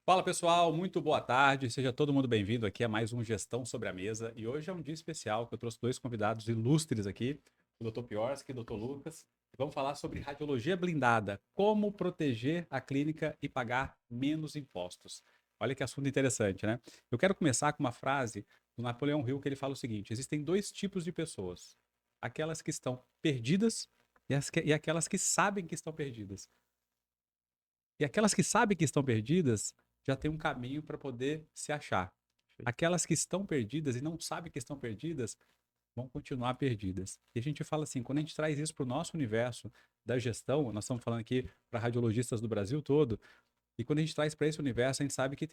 Fala pessoal, muito boa tarde, seja todo mundo bem-vindo aqui a mais um Gestão sobre a Mesa. E hoje é um dia especial que eu trouxe dois convidados ilustres aqui, o Dr. Piorski e o Dr. Lucas. Vamos falar sobre radiologia blindada, como proteger a clínica e pagar menos impostos. Olha que assunto interessante, né? Eu quero começar com uma frase do Napoleão Hill que ele fala o seguinte: existem dois tipos de pessoas, aquelas que estão perdidas e aquelas que sabem que estão perdidas. E aquelas que sabem que estão perdidas já têm um caminho para poder se achar. Aquelas que estão perdidas e não sabem que estão perdidas vão continuar perdidas. E a gente fala assim, quando a gente traz isso para o nosso universo da gestão, nós estamos falando aqui para radiologistas do Brasil todo, e quando a gente traz para esse universo, a gente sabe que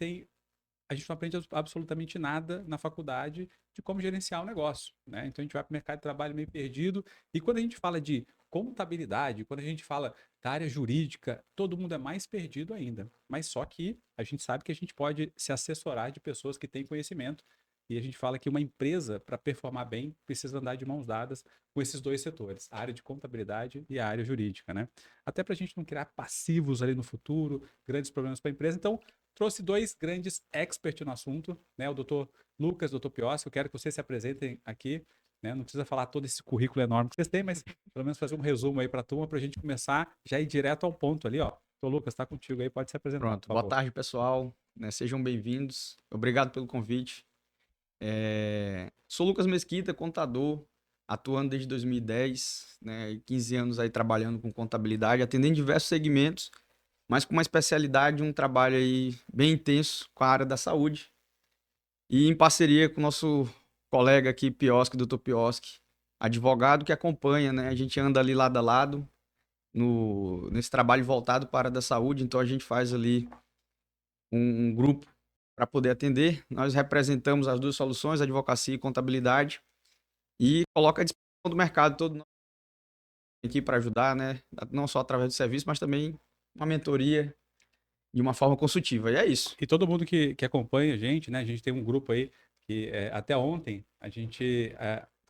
a gente não aprende absolutamente nada na faculdade de como gerenciar o negócio, né? Então a gente vai para o mercado de trabalho meio perdido. E quando a gente fala de contabilidade, quando a gente fala da área jurídica, todo mundo é mais perdido ainda. Mas só que a gente sabe que a gente pode se assessorar de pessoas que têm conhecimento. E a gente fala que uma empresa, para performar bem, precisa andar de mãos dadas com esses dois setores, a área de contabilidade e a área jurídica, né? Até para a gente não criar passivos ali no futuro, grandes problemas para a empresa. Então, trouxe dois grandes experts no assunto, né? O doutor Lucas, o doutor Piossi. Eu quero que vocês se apresentem aqui, né? Não precisa falar todo esse currículo enorme que vocês têm, mas pelo menos fazer um resumo aí para a turma, para a gente começar já ir direto ao ponto ali, ó. Doutor Lucas, está contigo aí, pode se apresentar, por Pronto, boa favor. tarde, pessoal. Sejam bem-vindos. Obrigado pelo convite. Sou Lucas Mesquita, contador, atuando desde 2010, né, e 15 anos aí trabalhando com contabilidade, atendendo diversos segmentos, mas com uma especialidade, um trabalho aí bem intenso com a área da saúde e em parceria com o nosso colega aqui, Pioski, Dr. Pioski, advogado que acompanha, né? A gente anda ali lado a lado nesse trabalho voltado para a área da saúde, então a gente faz ali um grupo para poder atender. Nós representamos as duas soluções, advocacia e contabilidade, e coloca à disposição do mercado todo aqui para ajudar, né? Não só através do serviço, mas também uma mentoria de uma forma consultiva. E é isso. E todo mundo que acompanha a gente, né? A gente tem um grupo aí que até ontem a gente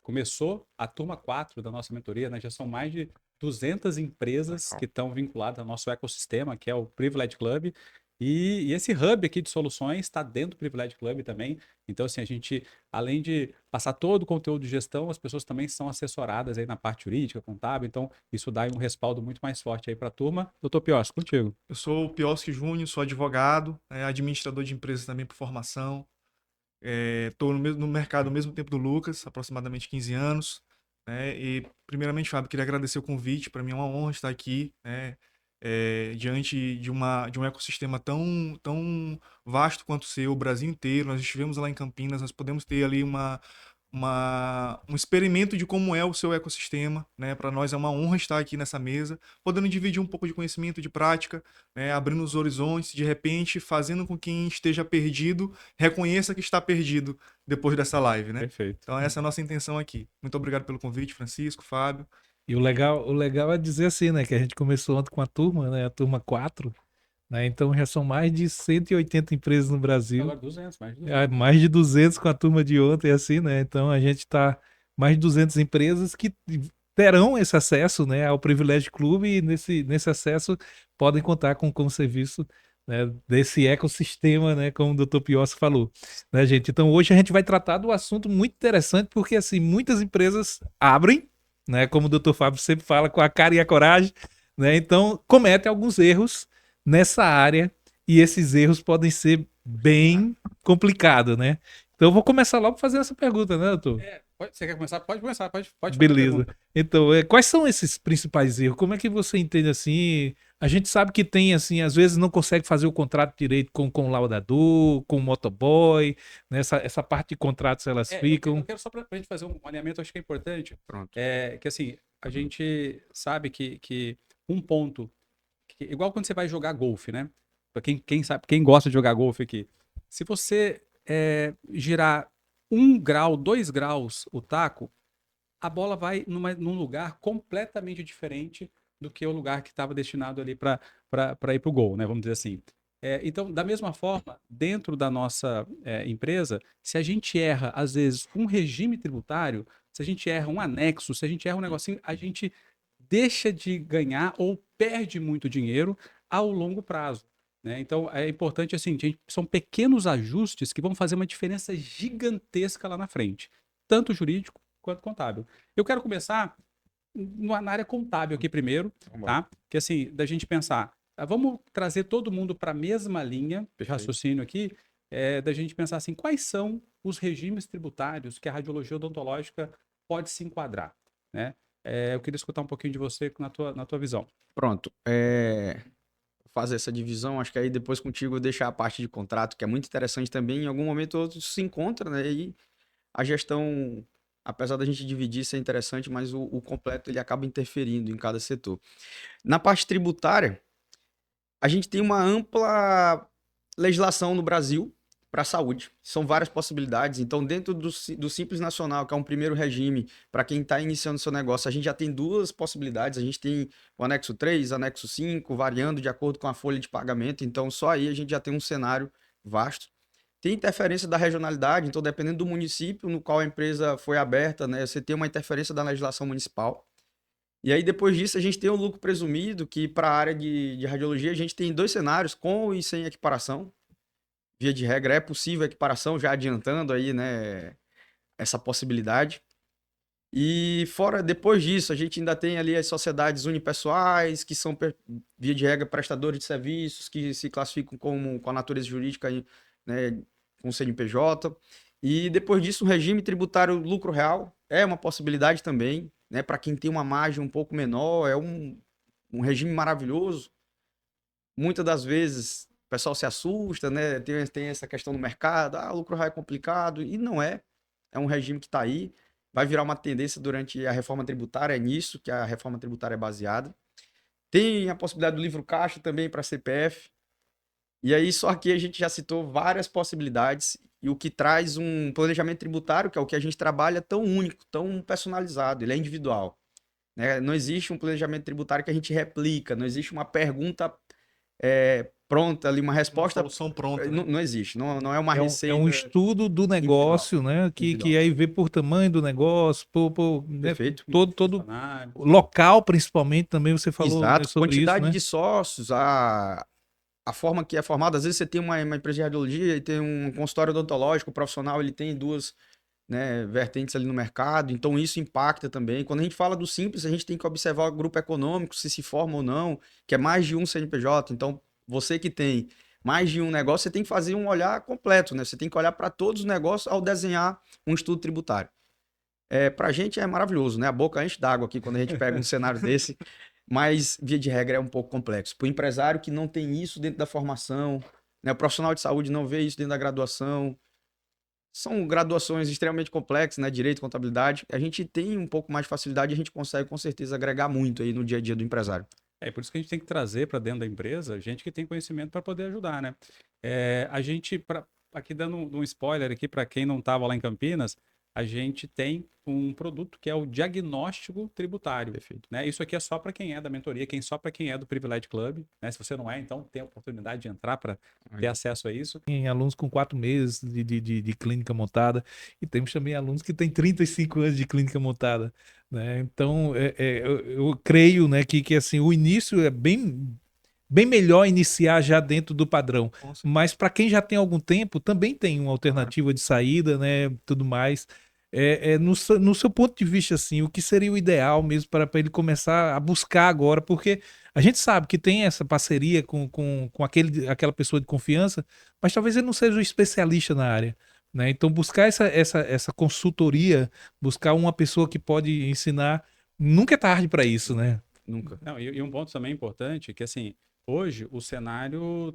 começou a turma 4 da nossa mentoria, né? Já são mais de 200 empresas que estão vinculadas ao nosso ecossistema, que é o Privilege Club. E esse hub aqui de soluções está dentro do Privilege Club também. Então, assim, a gente, além de passar todo o conteúdo de gestão, as pessoas também são assessoradas aí na parte jurídica, contábil. Então, isso dá um respaldo muito mais forte aí para a turma. Doutor Pios, contigo. Eu sou o Pioski Júnior, sou advogado, administrador de empresas também por formação. Estou no mercado ao mesmo tempo do Lucas, aproximadamente 15 anos. Né? E, primeiramente, Fábio, queria agradecer o convite. Para mim é uma honra estar aqui, né? Diante de um ecossistema tão vasto quanto o seu, o Brasil inteiro. Nós estivemos lá em Campinas, nós podemos ter ali um experimento de como é o seu ecossistema, né? Para nós é uma honra estar aqui nessa mesa, podendo dividir um pouco de conhecimento, de prática, né? Abrindo os horizontes, de repente fazendo com que quem esteja perdido reconheça que está perdido depois dessa live, né? Perfeito. Então essa é a nossa intenção aqui. Muito obrigado pelo convite, Francisco, Fábio. E o legal é dizer assim, né, que a gente começou ontem com a turma, né, a turma 4, né, então já são mais de 180 empresas no Brasil, Agora 200, mais de 200. mais de 200 com a turma de ontem, assim, né, então a gente está mais de 200 empresas que terão esse acesso, né, ao Privilégio Clube e nesse acesso podem contar com o serviço, né, desse ecossistema, né, como o Dr. Piossi falou, né, gente. Então hoje a gente vai tratar do assunto muito interessante porque, assim, muitas empresas abrem, né, como o Dr. Fábio sempre fala, com a cara e a coragem, né, então cometem alguns erros nessa área e esses erros podem ser bem complicados, né? Então eu vou começar logo fazendo essa pergunta, né, doutor? Você quer começar? Pode começar, pode fazer a Beleza. pergunta. Então, quais são esses principais erros? Como é que você entende assim? A gente sabe que tem, assim, às vezes não consegue fazer o contrato direito com o laudador, com o motoboy, né? Essa parte de contratos elas Eu ficam. quero só para a gente fazer um alinhamento, acho que é importante. Pronto. Que assim, a gente sabe que um ponto, igual quando você vai jogar golfe, né? Para quem sabe, quem gosta de jogar golfe aqui, se você girar 1 grau, 2 graus o taco, a bola vai num lugar completamente diferente do que o lugar que estava destinado ali para ir para o gol, né? Vamos dizer assim. Então, da mesma forma, dentro da nossa empresa, se a gente erra, às vezes, um regime tributário, se a gente erra um anexo, se a gente erra um negocinho, a gente deixa de ganhar ou perde muito dinheiro ao longo prazo. né? Então, é importante, assim, são pequenos ajustes que vão fazer uma diferença gigantesca lá na frente, tanto jurídico quanto contábil. Eu quero começar na área contábil aqui primeiro, Vambora. tá? Que assim, da gente pensar, vamos trazer todo mundo para a mesma linha de Perfeito. raciocínio aqui, da gente pensar assim, quais são os regimes tributários que a radiologia odontológica pode se enquadrar, né? Eu queria escutar um pouquinho de você na tua visão. Pronto. Fazer essa divisão, acho que aí depois contigo eu deixar a parte de contrato, que é muito interessante também. Em algum momento ou outro se encontra, né? E a gestão, apesar da gente dividir, isso é interessante, mas o completo ele acaba interferindo em cada setor. Na parte tributária, a gente tem uma ampla legislação no Brasil para a saúde. São várias possibilidades. Então, dentro do Simples Nacional, que é um primeiro regime para quem está iniciando seu negócio, a gente já tem duas possibilidades. A gente tem o anexo 3, anexo 5, variando de acordo com a folha de pagamento. Então, só aí a gente já tem um cenário vasto. Tem interferência da regionalidade, então, dependendo do município no qual a empresa foi aberta, né, você tem uma interferência da legislação municipal. E aí, depois disso, a gente tem o lucro presumido, que para a área de radiologia, a gente tem dois cenários, com e sem equiparação. Via de regra, é possível a equiparação, já adiantando aí, né, essa possibilidade. E fora, depois disso, a gente ainda tem ali as sociedades unipessoais, que são, via de regra, prestadores de serviços, que se classificam como, com a natureza jurídica, né, com o CNPJ. E depois disso, o regime tributário lucro real é uma possibilidade também, né, para quem tem uma margem um pouco menor, é um regime maravilhoso. Muitas das vezes o pessoal se assusta, né? Tem essa questão no mercado, o lucro real é complicado, e não é. É um regime que está aí, vai virar uma tendência durante a reforma tributária, é nisso que a reforma tributária é baseada. Tem a possibilidade do livro caixa também para CPF. E aí, só aqui a gente já citou várias possibilidades, e o que traz um planejamento tributário, que é o que a gente trabalha, tão único, tão personalizado, ele é individual, né? Não existe um planejamento tributário que a gente replica, não existe uma pergunta pronta ali, uma Uma resposta. solução pronta, Não, né? não existe, não é uma É receita um estudo do individual. negócio, né? Que Individual. aí vê por tamanho do negócio, né, Perfeito. todo Funcionário. local, principalmente, também você falou, né, Exato. sobre isso, Quantidade né? de sócios, a forma que é formada. Às vezes você tem uma empresa de radiologia e tem um consultório odontológico, o profissional ele tem duas, né, vertentes ali no mercado, então isso impacta também. Quando a gente fala do simples, a gente tem que observar o grupo econômico, se forma ou não, que é mais de um CNPJ. Então, você que tem mais de um negócio, você tem que fazer um olhar completo, né? Você tem que olhar para todos os negócios ao desenhar um estudo tributário. Para a gente é maravilhoso, né? A boca enche d'água aqui quando a gente pega um cenário desse, mas, via de regra, é um pouco complexo. Para o empresário que não tem isso dentro da formação, né? O profissional de saúde não vê isso dentro da graduação, são graduações extremamente complexas, né? Direito, contabilidade. A gente tem um pouco mais de facilidade e a gente consegue, com certeza, agregar muito aí no dia a dia do empresário. Por isso que a gente tem que trazer para dentro da empresa gente que tem conhecimento para poder ajudar, né? A gente, aqui dando um spoiler aqui para quem não estava lá em Campinas, a gente tem um produto que é o diagnóstico tributário. Perfeito. Né? Isso aqui é só para quem é da mentoria, só para quem é do Privilege Club. Né? Se você não é, então tem a oportunidade de entrar para ter acesso a isso. Tem alunos com 4 meses de clínica montada, e temos também alunos que têm 35 anos de clínica montada, né? Então, eu creio, né, que assim, o início é bem melhor iniciar já dentro do padrão. Mas para quem já tem algum tempo, também tem uma alternativa de saída, né? Tudo mais. No seu ponto de vista, assim, o que seria o ideal mesmo para ele começar a buscar agora? Porque a gente sabe que tem essa parceria com aquela pessoa de confiança, mas talvez ele não seja um especialista na área, né? Então, buscar essa consultoria, buscar uma pessoa que pode ensinar, nunca é tarde para isso, né? Nunca. Não, e um ponto também importante, que assim, hoje o cenário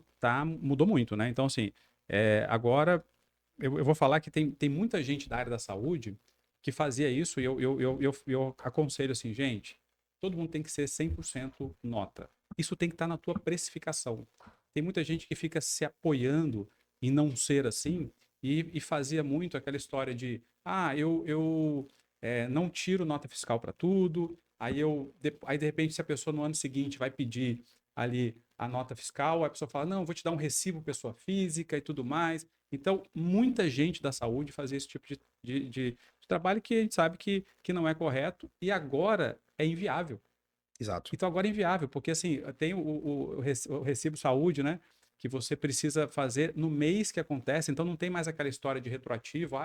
mudou muito, né? Então, assim, agora eu vou falar que tem muita gente da área da saúde que fazia isso e eu aconselho assim, gente, todo mundo tem que ser 100% nota. Isso tem que estar na tua precificação. Tem muita gente que fica se apoiando em não ser assim e fazia muito aquela história de, eu não tiro nota fiscal para tudo, aí de repente se a pessoa no ano seguinte vai pedir ali a nota fiscal, a pessoa fala, não, vou te dar um recibo pessoa física e tudo mais. Então, muita gente da saúde fazia esse tipo de trabalho que a gente sabe que não é correto e agora é inviável. Exato. Então, agora é inviável, porque assim, tem o recibo saúde, né? que você precisa fazer no mês que acontece, então não tem mais aquela história de retroativo,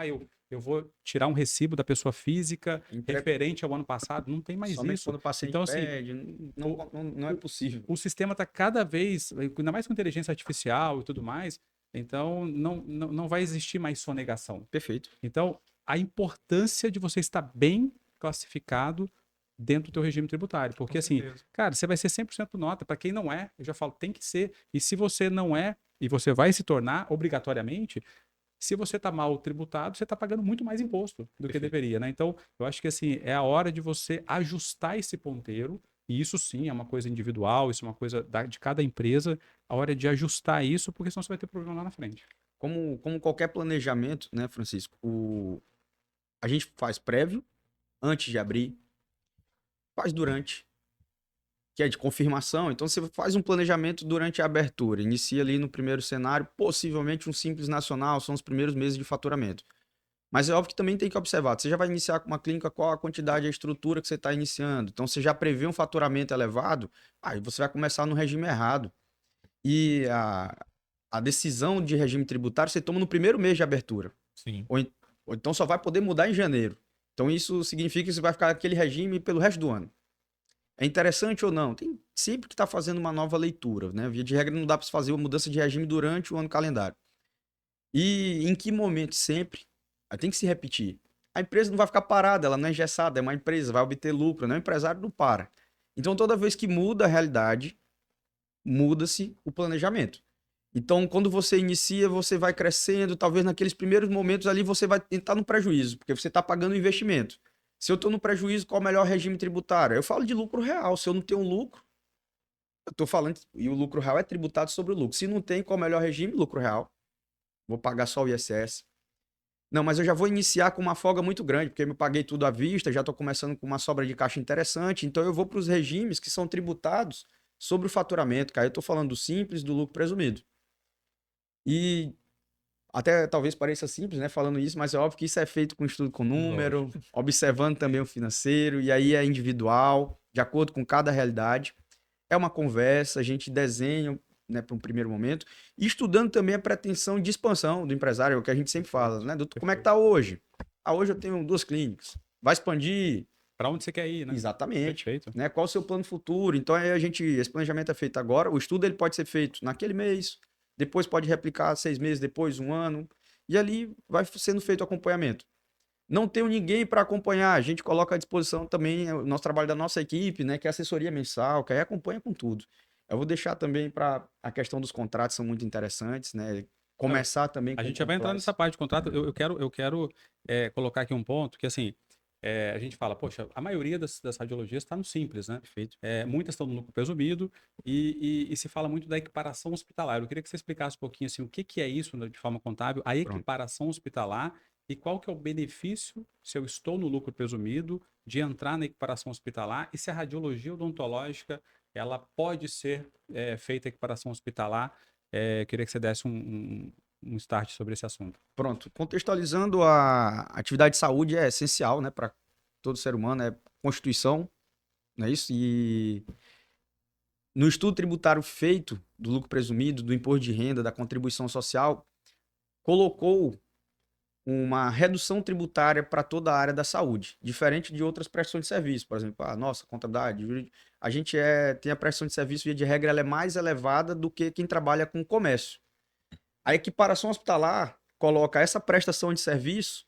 eu vou tirar um recibo da pessoa física referente ao ano passado, não tem mais Somente isso. quando o paciente Então, assim, pede, não é possível. o sistema está cada vez, ainda mais com inteligência artificial e tudo mais, então não vai existir mais sonegação. Perfeito. Então, a importância de você estar bem classificado dentro do teu regime tributário. Porque, Com assim, certeza. cara, você vai ser 100% nota. Para quem não é, eu já falo, tem que ser. E se você não é, e você vai se tornar obrigatoriamente, se você está mal tributado, você está pagando muito mais imposto do que Perfeito. deveria, né? Então, eu acho que, assim, é a hora de você ajustar esse ponteiro. E isso sim é uma coisa individual, isso é uma coisa de cada empresa. A hora de ajustar isso, porque senão você vai ter problema lá na frente. Como qualquer planejamento, né, Francisco? A gente faz prévio, antes de abrir, faz durante, que é de confirmação. Então, você faz um planejamento durante a abertura. Inicia ali no primeiro cenário, possivelmente um Simples Nacional, são os primeiros meses de faturamento. Mas é óbvio que também tem que observar. Você já vai iniciar com uma clínica, qual a quantidade, a estrutura que você está iniciando. Então, você já prevê um faturamento elevado, aí você vai começar no regime errado. E a decisão de regime tributário você toma no primeiro mês de abertura. Sim. Ou então só vai poder mudar em janeiro. Então, isso significa que você vai ficar aquele regime pelo resto do ano. É interessante ou não? Tem sempre que estar fazendo uma nova leitura, né? Via de regra, não dá para fazer uma mudança de regime durante o ano calendário. E em que momento sempre? Aí tem que se repetir. A empresa não vai ficar parada, ela não é engessada, é uma empresa, vai obter lucro, não é um empresário, não para. Então, toda vez que muda a realidade, muda-se o planejamento. Então, quando você inicia, você vai crescendo, talvez naqueles primeiros momentos ali você vai estar no prejuízo, porque você está pagando o investimento. Se eu estou no prejuízo, qual é o melhor regime tributário? Eu falo de lucro real. Se eu não tenho lucro, eu estou falando, e o lucro real é tributado sobre o lucro. Se não tem, qual é o melhor regime? Lucro real. Vou pagar só o ISS. Não, mas eu já vou iniciar com uma folga muito grande, porque eu paguei tudo à vista, já estou começando com uma sobra de caixa interessante, então eu vou para os regimes que são tributados sobre o faturamento, cara. Eu estou falando do simples, do lucro presumido. E até talvez pareça simples, né, falando isso, mas é óbvio que isso é feito com estudo com número, observando também o financeiro, e aí é individual, de acordo com cada realidade. É uma conversa, a gente desenha, né, para um primeiro momento, e estudando também a pretensão de expansão do empresário, é o que a gente sempre fala, né? Doutor, como é que tá hoje? Hoje eu tenho 2 clínicas. Vai expandir? Para onde você quer ir, né? Exatamente. Perfeito. Né? Qual o seu plano futuro? Então aí esse planejamento é feito agora, o estudo ele pode ser feito naquele mês, depois pode replicar 6 meses depois, 1 ano, e ali vai sendo feito o acompanhamento. Não tenho ninguém para acompanhar, a gente coloca à disposição também o nosso trabalho da nossa equipe, né, que é a assessoria mensal, que aí acompanha com tudo. Eu vou deixar também para a questão dos contratos, são muito interessantes, né? Começar também com A gente já vai entrar nessa parte de contrato. Eu quero colocar aqui um ponto que, assim, a gente fala, poxa, a maioria das radiologias está no simples, né? Perfeito. Muitas estão no lucro presumido e se fala muito da equiparação hospitalar. Eu queria que você explicasse um pouquinho, assim, o que é isso, né, de forma contábil, a equiparação hospitalar e qual que é o benefício, se eu estou no lucro presumido, de entrar na equiparação hospitalar e se a radiologia odontológica ela pode ser feita equiparação hospitalar. Eu queria que você desse um start sobre esse assunto. Pronto. Contextualizando, a atividade de saúde é essencial, né, para todo ser humano, é Constituição, não é isso? E no estudo tributário feito do lucro presumido, do imposto de renda, da contribuição social, colocou uma redução tributária para toda a área da saúde, diferente de outras prestações de serviço, por exemplo, a nossa contabilidade, a gente tem a prestação de serviço, via de regra, ela é mais elevada do que quem trabalha com comércio. A equiparação hospitalar coloca essa prestação de serviço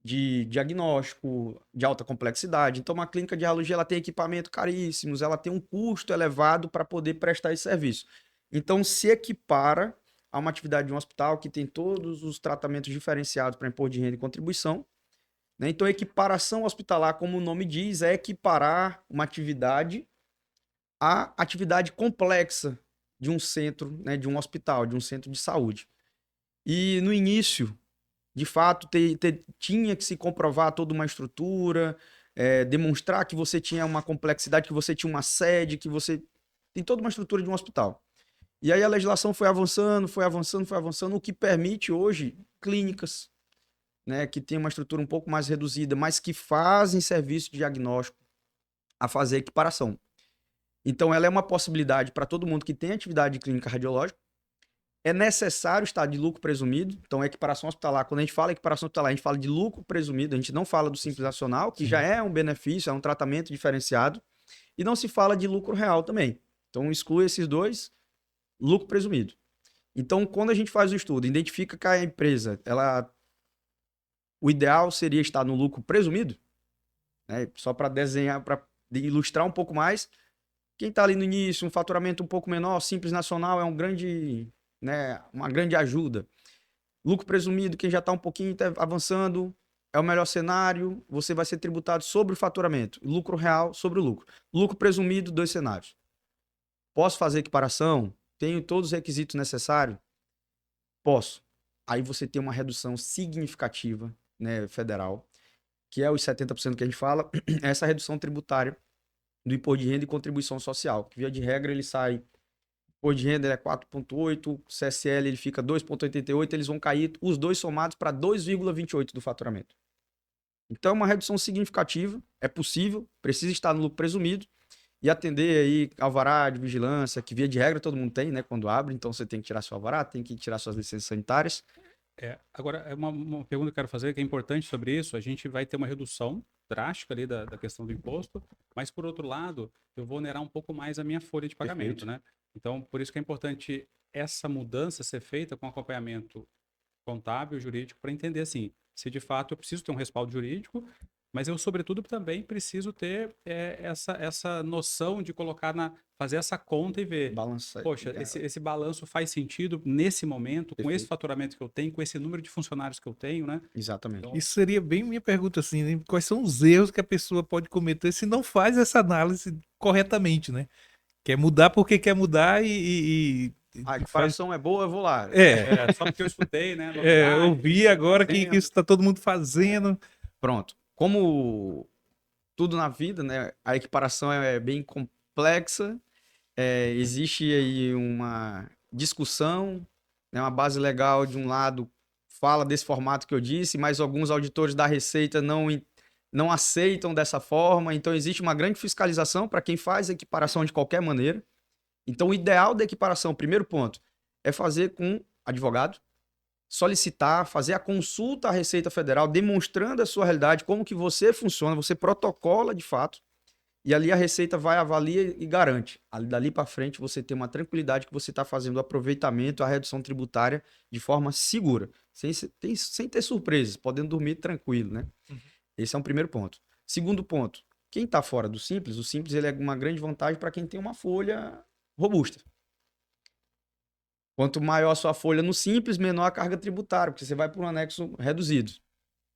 de diagnóstico de alta complexidade. Então, uma clínica de radiologia ela tem equipamento caríssimos, ela tem um custo elevado para poder prestar esse serviço. Então, se equipara a uma atividade de um hospital que tem todos os tratamentos diferenciados para imposto de renda e contribuição. Né? Então, a equiparação hospitalar, como o nome diz, é equiparar uma atividade à atividade complexa de um centro, né, de um hospital, de um centro de saúde. E no início, de fato, tinha que se comprovar toda uma estrutura, demonstrar que você tinha uma complexidade, que você tinha uma sede, que você tem toda uma estrutura de um hospital. E aí a legislação foi avançando, o que permite hoje clínicas, né, que tem uma estrutura um pouco mais reduzida, mas que fazem serviço de diagnóstico a fazer equiparação. Então ela é uma possibilidade para todo mundo que tem atividade clínica radiológica, É necessário estar de lucro presumido. Então, equiparação hospitalar, quando a gente fala equiparação hospitalar, a gente fala de lucro presumido, a gente não fala do Simples Nacional, que já é um benefício, é um tratamento diferenciado, e não se fala de lucro real também. Então, exclui esses dois, lucro presumido. Então, quando a gente faz o estudo, identifica que a empresa, o ideal seria estar no lucro presumido, né? Só para desenhar, para ilustrar um pouco mais. Quem está ali no início, um faturamento um pouco menor, Simples Nacional é uma grande ajuda. Lucro presumido, quem já está um pouquinho avançando, é o melhor cenário, você vai ser tributado sobre o faturamento. Lucro real sobre o lucro. Lucro presumido, 2 cenários. Posso fazer equiparação? Tenho todos os requisitos necessários? Posso. Aí você tem uma redução significativa, né, federal, que é os 70% que a gente fala, essa redução tributária do imposto de renda e contribuição social, que via de regra ele sai, imposto de renda é 4,8, CSL ele fica 2,88, eles vão cair os dois somados para 2,28 do faturamento. Então é uma redução significativa, é possível, precisa estar no lucro presumido e atender aí alvará de vigilância, que via de regra todo mundo tem, né, quando abre, então você tem que tirar seu alvará, tem que tirar suas licenças sanitárias. Agora, é uma pergunta que eu quero fazer, que é importante sobre isso. A gente vai ter uma redução drástica ali da questão do imposto, mas, por outro lado, eu vou onerar um pouco mais a minha folha de pagamento, né? Então, por isso que é importante essa mudança ser feita com acompanhamento contábil, jurídico, para entender, assim, se de fato eu preciso ter um respaldo jurídico, mas eu, sobretudo, também preciso ter essa noção de fazer essa conta e ver. Balança. Poxa, esse balanço faz sentido nesse momento, com esse faturamento que eu tenho, com esse número de funcionários que eu tenho, né? Exatamente. Então, Isso seria bem minha pergunta, assim, né? Quais são os erros que a pessoa pode cometer se não faz essa análise corretamente, né? Quer mudar porque quer mudar A equiparação é boa, eu vou lá. só porque eu escutei, né? eu vi agora que isso está todo mundo fazendo. Pronto. Como tudo na vida, né? A equiparação é bem complexa. Existe aí uma discussão, né? Uma base legal de um lado fala desse formato que eu disse, mas alguns auditores da Receita não aceitam dessa forma. Então existe uma grande fiscalização para quem faz a equiparação de qualquer maneira. Então o ideal da equiparação, primeiro ponto, é fazer com advogado, solicitar, fazer a consulta à Receita Federal, demonstrando a sua realidade, como que você funciona, você protocola de fato, e ali a Receita vai, avalia e garante. Dali para frente você tem uma tranquilidade que você está fazendo o aproveitamento, a redução tributária de forma segura, sem ter surpresas, podendo dormir tranquilo, né? Esse é um primeiro ponto. Segundo ponto, quem está fora do Simples, o Simples ele é uma grande vantagem para quem tem uma folha robusta. Quanto maior a sua folha no Simples, menor a carga tributária, porque você vai para um anexo reduzido.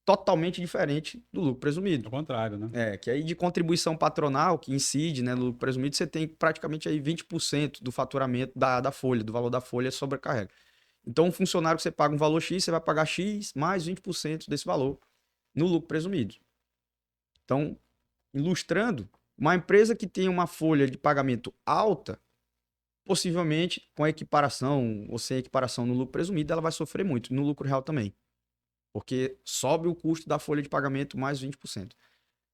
Totalmente diferente do lucro presumido. ao contrário, né? Que aí de contribuição patronal, que incide, né, no lucro presumido, você tem praticamente aí 20% do faturamento da folha, do valor da folha sobrecarrega. Então, um funcionário que você paga um valor X, você vai pagar X mais 20% desse valor no lucro presumido. Então, ilustrando, uma empresa que tem uma folha de pagamento alta, possivelmente com equiparação ou sem equiparação no lucro presumido, ela vai sofrer muito, no lucro real também. Porque sobe o custo da folha de pagamento mais 20%.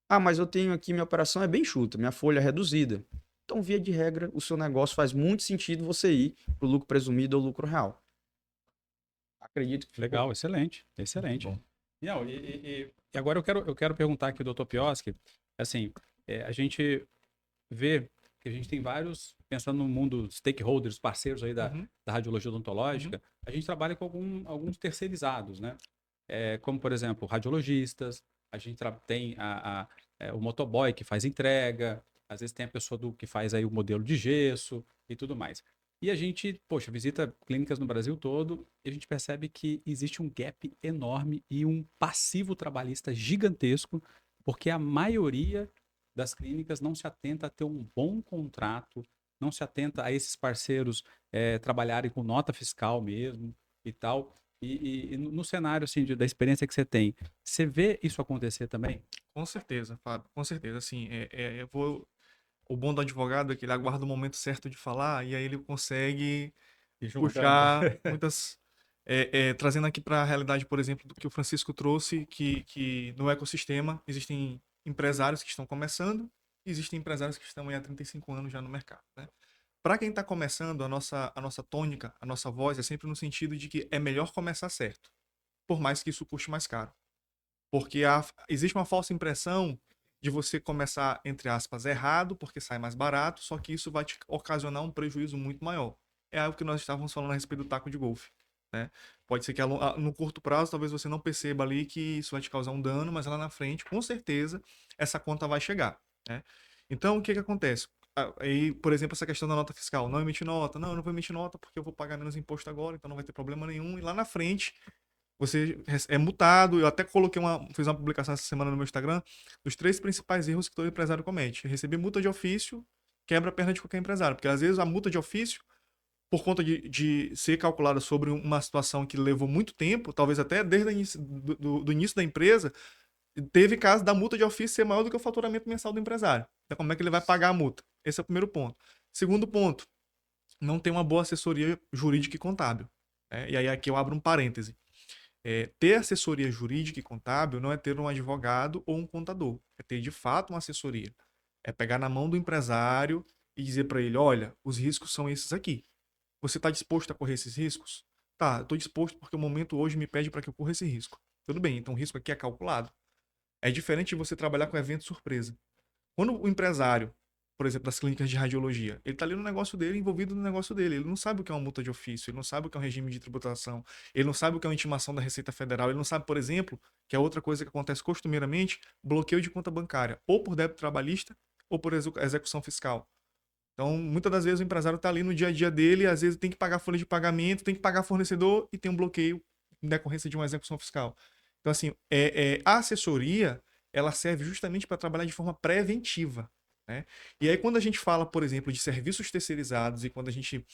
Ah, mas eu tenho aqui, minha operação é bem chuta, minha folha é reduzida. Então, via de regra, o seu negócio faz muito sentido você ir para o lucro presumido ou lucro real. Acredito que Legal, excelente, excelente. Não, e agora eu quero perguntar aqui ao Dr. Pioski, assim, a gente vê que a gente tem vários, pensando no mundo stakeholders, parceiros aí da radiologia odontológica, a gente trabalha com alguns terceirizados, né? Como, por exemplo, radiologistas, a gente tem o motoboy que faz entrega, às vezes tem a pessoa que faz aí o modelo de gesso e tudo mais. E a gente, poxa, visita clínicas no Brasil todo e a gente percebe que existe um gap enorme e um passivo trabalhista gigantesco, porque a maioria das clínicas não se atenta a ter um bom contrato, não se atenta a esses parceiros trabalharem com nota fiscal mesmo e tal. E no cenário assim, da experiência que você tem, você vê isso acontecer também? Com certeza, Fábio, com certeza. Assim, o bom do advogado é que ele aguarda o momento certo de falar e aí ele consegue puxar muitas. Trazendo aqui para a realidade, por exemplo, do que o Francisco trouxe, que no ecossistema existem empresários que estão começando e existem empresários que estão aí há 35 anos já no mercado, né? para quem está começando, a nossa tônica, a nossa voz é sempre no sentido de que é melhor começar certo, por mais que isso custe mais caro. Porque existe uma falsa impressão de você começar, entre aspas, errado, porque sai mais barato, só que isso vai te ocasionar um prejuízo muito maior. É algo que nós estávamos falando a respeito do taco de golfe, né? Pode ser que no curto prazo, talvez você não perceba ali que isso vai te causar um dano, mas lá na frente, com certeza, essa conta vai chegar, né? Então, o que que acontece? Aí, por exemplo, essa questão da nota fiscal. Não emite nota. Não, eu não vou emitir nota porque eu vou pagar menos imposto agora, então não vai ter problema nenhum. E lá na frente, você é multado. Eu até fiz uma publicação essa semana no meu Instagram dos 3 principais erros que todo empresário comete. Receber multa de ofício quebra a perna de qualquer empresário, porque às vezes a multa de ofício, por conta de ser calculada sobre uma situação que levou muito tempo, talvez até desde o início, do início da empresa, teve caso da multa de ofício ser maior do que o faturamento mensal do empresário. Então, como é que ele vai pagar a multa? Esse é o primeiro ponto. Segundo ponto, não tem uma boa assessoria jurídica e contábil, né? E aí aqui eu abro um parêntese. Ter assessoria jurídica e contábil não é ter um advogado ou um contador. É ter, de fato, uma assessoria. É pegar na mão do empresário e dizer para ele, olha, os riscos são esses aqui. Você está disposto a correr esses riscos? Tá, eu estou disposto porque o momento hoje me pede para que eu corra esse risco. Tudo bem, então o risco aqui é calculado. É diferente de você trabalhar com evento surpresa. Quando o empresário, por exemplo, das clínicas de radiologia, ele está ali no negócio dele, envolvido no negócio dele. Ele não sabe o que é uma multa de ofício, ele não sabe o que é um regime de tributação, ele não sabe o que é uma intimação da Receita Federal, ele não sabe, por exemplo, que é outra coisa que acontece costumeiramente, bloqueio de conta bancária, ou por débito trabalhista, ou por execução fiscal. Então, muitas das vezes o empresário está ali no dia a dia dele, às vezes tem que pagar folha de pagamento, tem que pagar fornecedor e tem um bloqueio em decorrência de uma execução fiscal. Então, assim, a assessoria, ela serve justamente para trabalhar de forma preventiva, né? E aí, quando a gente fala, por exemplo, de serviços terceirizados e quando a gente...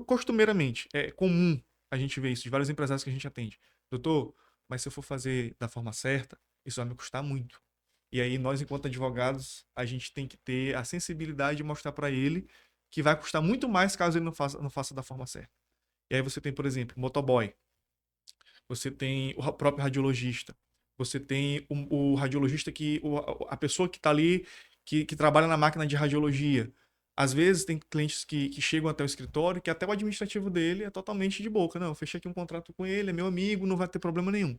costumeiramente, é comum a gente ver isso de vários empresários que a gente atende. Doutor, mas se eu for fazer da forma certa, isso vai me custar muito. E aí, nós, enquanto advogados, a gente tem que ter a sensibilidade de mostrar para ele que vai custar muito mais caso ele não faça da forma certa. E aí você tem, por exemplo, o motoboy. Você tem o próprio radiologista. Você tem o radiologista a pessoa que está ali, que trabalha na máquina de radiologia. Às vezes tem clientes que chegam até o escritório que até o administrativo dele é totalmente de boca. Não, eu fechei aqui um contrato com ele, é meu amigo, não vai ter problema nenhum.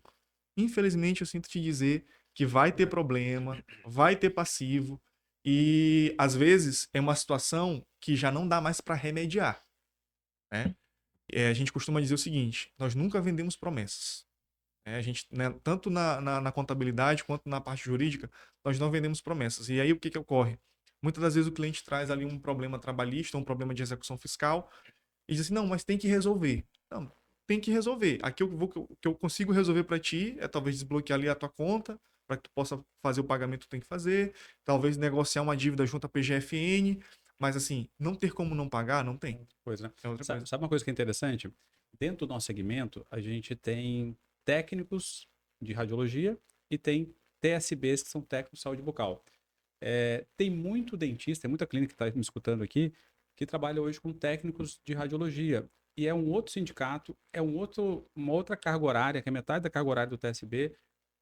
Infelizmente, eu sinto te dizer que vai ter problema, vai ter passivo, e às vezes é uma situação que já não dá mais para remediar, né? A gente costuma dizer o seguinte: nós nunca vendemos promessas. A gente, né, tanto na contabilidade quanto na parte jurídica, nós não vendemos promessas. E aí o que que ocorre? Muitas das vezes o cliente traz ali um problema trabalhista, um problema de execução fiscal, e diz assim, não, mas tem que resolver. Não, tem que resolver. Aqui o que eu consigo resolver para ti é talvez desbloquear ali a tua conta, para que tu possa fazer o pagamento que tu tem que fazer, talvez negociar uma dívida junto à PGFN, mas assim, não ter como não pagar, não tem. Pois, né? É outra coisa. Sabe uma coisa que é interessante? Dentro do nosso segmento, a gente tem técnicos de radiologia e tem TSBs, que são técnicos de saúde bucal. Tem muito dentista, tem muita clínica que está me escutando aqui, que trabalha hoje com técnicos de radiologia. E é um outro sindicato, uma outra carga horária, que é metade da carga horária do TSB.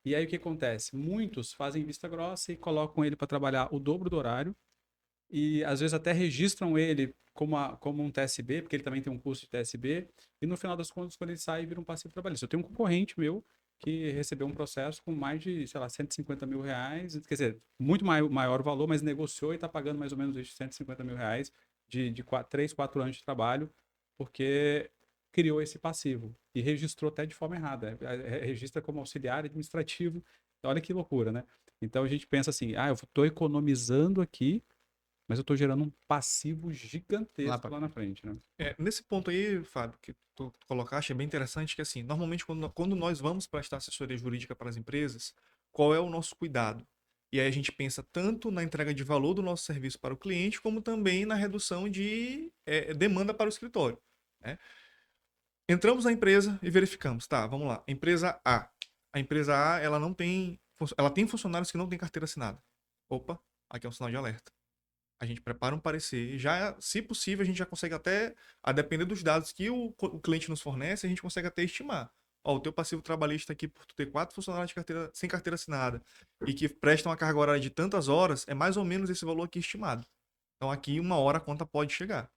E aí o que acontece? Muitos fazem vista grossa e colocam ele para trabalhar o dobro do horário. E às vezes até registram ele como um TSB, porque ele também tem um curso de TSB, e no final das contas, quando ele sai, vira um passivo trabalhista. Eu tenho um concorrente meu que recebeu um processo com mais de, sei lá, 150 mil reais, quer dizer, muito maior o valor, mas negociou e está pagando mais ou menos esses 150 mil reais de 3, 4 anos de trabalho, porque criou esse passivo e registrou até de forma errada. Registra como auxiliar administrativo. Olha que loucura, né? Então a gente pensa assim, eu estou economizando aqui, mas eu estou gerando um passivo gigantesco lá na frente, né? Nesse ponto aí, Fábio, que tu colocaste, é bem interessante que, assim, normalmente quando nós vamos prestar assessoria jurídica para as empresas, qual é o nosso cuidado? E aí a gente pensa tanto na entrega de valor do nosso serviço para o cliente, como também na redução de demanda para o escritório, né? Entramos na empresa e verificamos, tá, vamos lá, empresa A. A empresa A, ela tem funcionários que não têm carteira assinada. Opa, aqui é um sinal de alerta. A gente prepara um parecer, já, se possível, a gente já consegue até, a depender dos dados que o cliente nos fornece, a gente consegue até estimar. Ó, o teu passivo trabalhista aqui, por tu ter 4 funcionários sem carteira assinada e que prestam a carga horária de tantas horas, é mais ou menos esse valor aqui estimado. Então aqui, uma hora a conta pode chegar.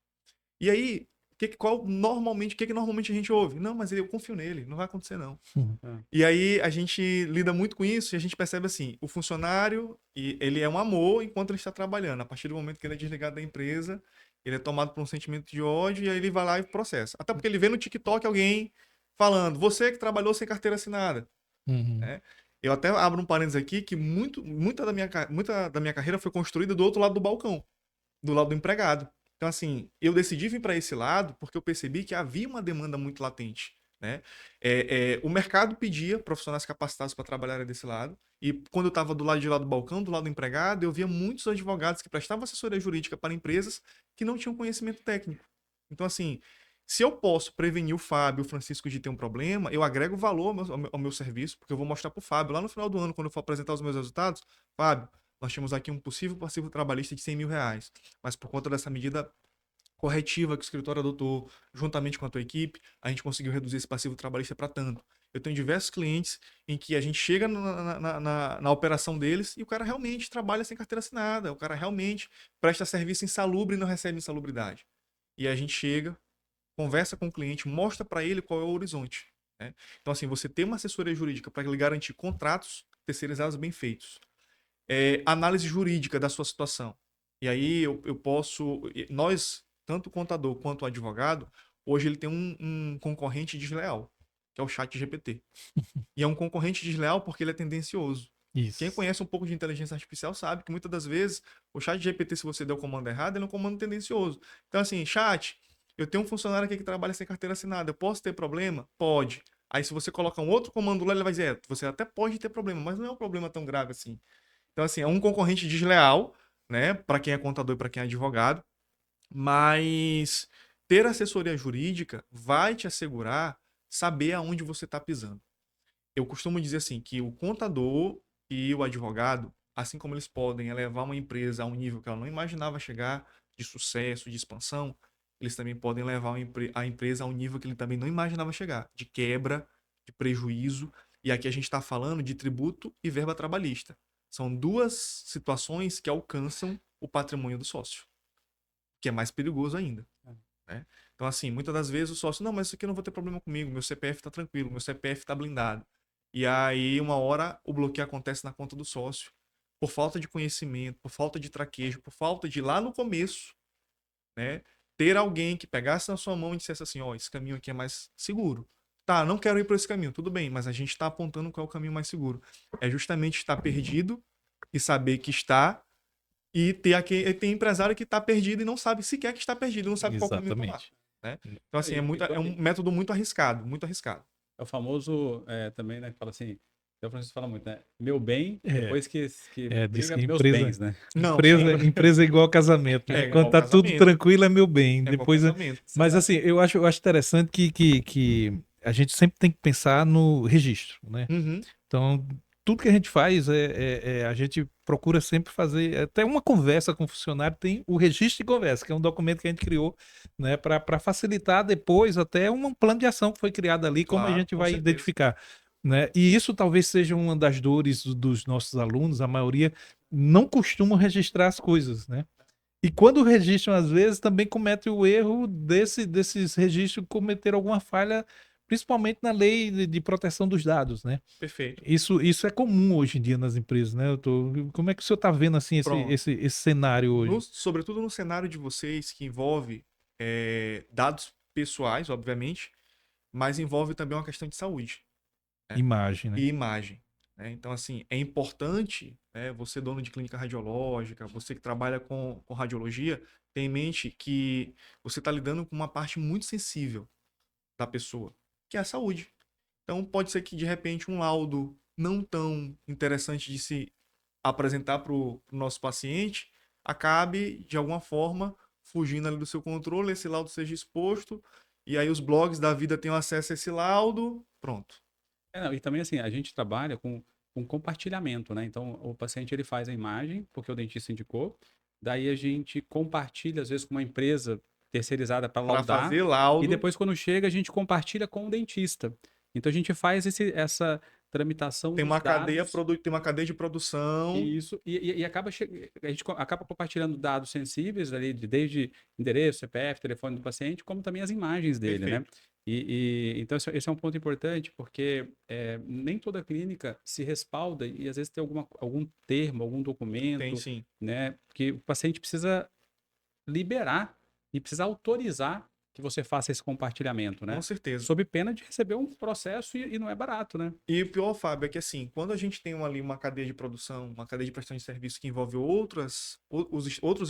E aí, o que normalmente a gente ouve? Não, mas eu confio nele, não vai acontecer não. É. E aí a gente lida muito com isso e a gente percebe assim, o funcionário, ele é um amor enquanto ele está trabalhando. A partir do momento que ele é desligado da empresa, ele é tomado por um sentimento de ódio e aí ele vai lá e processa. Até porque ele vê no TikTok alguém falando, você que trabalhou sem carteira assinada. Uhum. Né? Eu até abro um parênteses aqui que muita da minha carreira foi construída do outro lado do balcão, do lado do empregado. Então, assim, eu decidi vir para esse lado porque eu percebi que havia uma demanda muito latente. Né? O mercado pedia profissionais capacitados para trabalhar desse lado. E quando eu estava do lado de lá do balcão, do lado do empregado, eu via muitos advogados que prestavam assessoria jurídica para empresas que não tinham conhecimento técnico. Então, assim, se eu posso prevenir o Fábio, o Francisco de ter um problema, eu agrego valor ao meu serviço, porque eu vou mostrar para o Fábio lá no final do ano, quando eu for apresentar os meus resultados. Fábio, nós temos aqui um possível passivo trabalhista de R$ 100.000, mas por conta dessa medida corretiva que o escritório adotou, juntamente com a tua equipe, a gente conseguiu reduzir esse passivo trabalhista para tanto. Eu tenho diversos clientes em que a gente chega na operação deles e o cara realmente trabalha sem carteira assinada, o cara realmente presta serviço insalubre e não recebe insalubridade. E a gente chega, conversa com o cliente, mostra para ele qual é o horizonte. Né? Então, assim, você ter uma assessoria jurídica para lhe garantir contratos terceirizados bem feitos. Análise jurídica da sua situação. E aí eu posso... Nós, tanto o contador quanto o advogado, hoje ele tem um concorrente desleal, que é o ChatGPT. E é um concorrente desleal porque ele é tendencioso. Isso. Quem conhece um pouco de inteligência artificial sabe que muitas das vezes o ChatGPT, se você der o comando errado, ele é um comando tendencioso. Então, assim, chat, eu tenho um funcionário aqui que trabalha sem carteira assinada, eu posso ter problema? Pode. Aí, se você colocar um outro comando lá, ele vai dizer, você até pode ter problema, mas não é um problema tão grave assim. Então, assim, é um concorrente desleal, né, para quem é contador e para quem é advogado, mas ter assessoria jurídica vai te assegurar saber aonde você está pisando. Eu costumo dizer assim, que o contador e o advogado, assim como eles podem elevar uma empresa a um nível que ela não imaginava chegar, de sucesso, de expansão, eles também podem levar a empresa a um nível que ele também não imaginava chegar, de quebra, de prejuízo. E aqui a gente está falando de tributo e verba trabalhista. São duas situações que alcançam o patrimônio do sócio, que é mais perigoso ainda. Né? Então, assim, muitas das vezes o sócio, não, mas isso aqui eu não vou ter problema comigo, meu CPF está tranquilo, meu CPF está blindado. E aí, uma hora, o bloqueio acontece na conta do sócio. Por falta de conhecimento, por falta de traquejo, por falta de, lá no começo, né, ter alguém que pegasse na sua mão e dissesse assim, ó, esse caminho aqui é mais seguro. Tá, não quero ir por esse caminho, tudo bem, mas a gente está apontando qual é o caminho mais seguro. É justamente estar perdido e saber que está, e tem empresário que está perdido e não sabe sequer que está perdido, não sabe qual caminho tomar. Exatamente. Né? Então, assim, E é um método muito arriscado, muito arriscado. é o famoso também, né? Que fala assim. O Francisco fala muito, né? Meu bem, É. depois que Diz briga, que meus empresa, bens, né? Não, empresa é igual casamento, né? É igual Quando tá tudo casamento. tranquilo é meu bem. É igual Depois, casamento. mas assim, eu acho interessante que a gente sempre tem que pensar no registro, né? Uhum. Então, tudo que a gente faz a gente procura sempre fazer até uma conversa com o funcionário, tem o registro de conversa, que é um documento que a gente criou, né, para facilitar depois até um plano de ação que foi criado ali, como a Claro, gente com vai certeza. identificar. Né? E isso talvez seja uma das dores dos nossos alunos, a maioria não costumam registrar as coisas, né? E quando registram, às vezes, também comete o erro desses registros cometer alguma falha, principalmente na lei de proteção dos dados, né? Perfeito. Isso é comum hoje em dia nas empresas, né? Como é que o senhor está vendo assim Pronto. esse cenário hoje? Sobretudo no cenário de vocês, que envolve dados pessoais, obviamente, mas envolve também uma questão de saúde. Né? Imagem, né? E imagem. Né? Então, assim, é importante, né, você, dono de clínica radiológica, você que trabalha com radiologia, ter em mente que você está lidando com uma parte muito sensível da pessoa, que é a saúde. Então, pode ser que, de repente, um laudo não tão interessante de se apresentar para o nosso paciente acabe, de alguma forma, fugindo ali do seu controle, esse laudo seja exposto, e aí os blogs da vida tenham acesso a esse laudo, pronto. Não, e também assim, a gente trabalha com compartilhamento, né? Então, o paciente ele faz a imagem, porque o dentista indicou, daí a gente compartilha, às vezes, com uma empresa terceirizada para Para laudar, fazer laudo. e depois, quando chega, a gente compartilha com o dentista. Então, a gente faz tramitação Tem dos uma cadeia, dados. tem uma cadeia de produção. Isso, e acaba a gente acaba compartilhando dados sensíveis ali, desde endereço, CPF, telefone do paciente, como também as imagens dele, né? Perfeito. Então, esse é um ponto importante, porque nem toda clínica se respalda e às vezes tem algum termo, algum Tem documento, sim. né? Que o paciente precisa liberar e precisa autorizar que você faça esse compartilhamento, Com né? certeza. Sob pena de receber um processo e não é barato, né? E o pior, Fábio, é que assim, quando a gente tem ali uma cadeia de produção, uma cadeia de prestação de serviço que envolve outros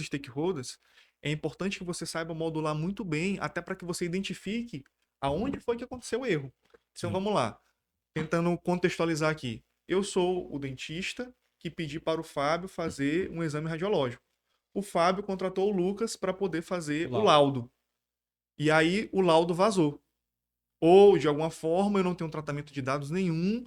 stakeholders, é importante que você saiba modular muito bem, até para que você identifique aonde foi que aconteceu o erro. Então Sim. vamos lá, tentando contextualizar aqui. Eu sou o dentista que pedi para o Fábio fazer um exame radiológico. O Fábio contratou o Lucas para poder fazer o laudo. E aí o laudo vazou. Ou, de alguma forma, eu não tenho um tratamento de dados nenhum,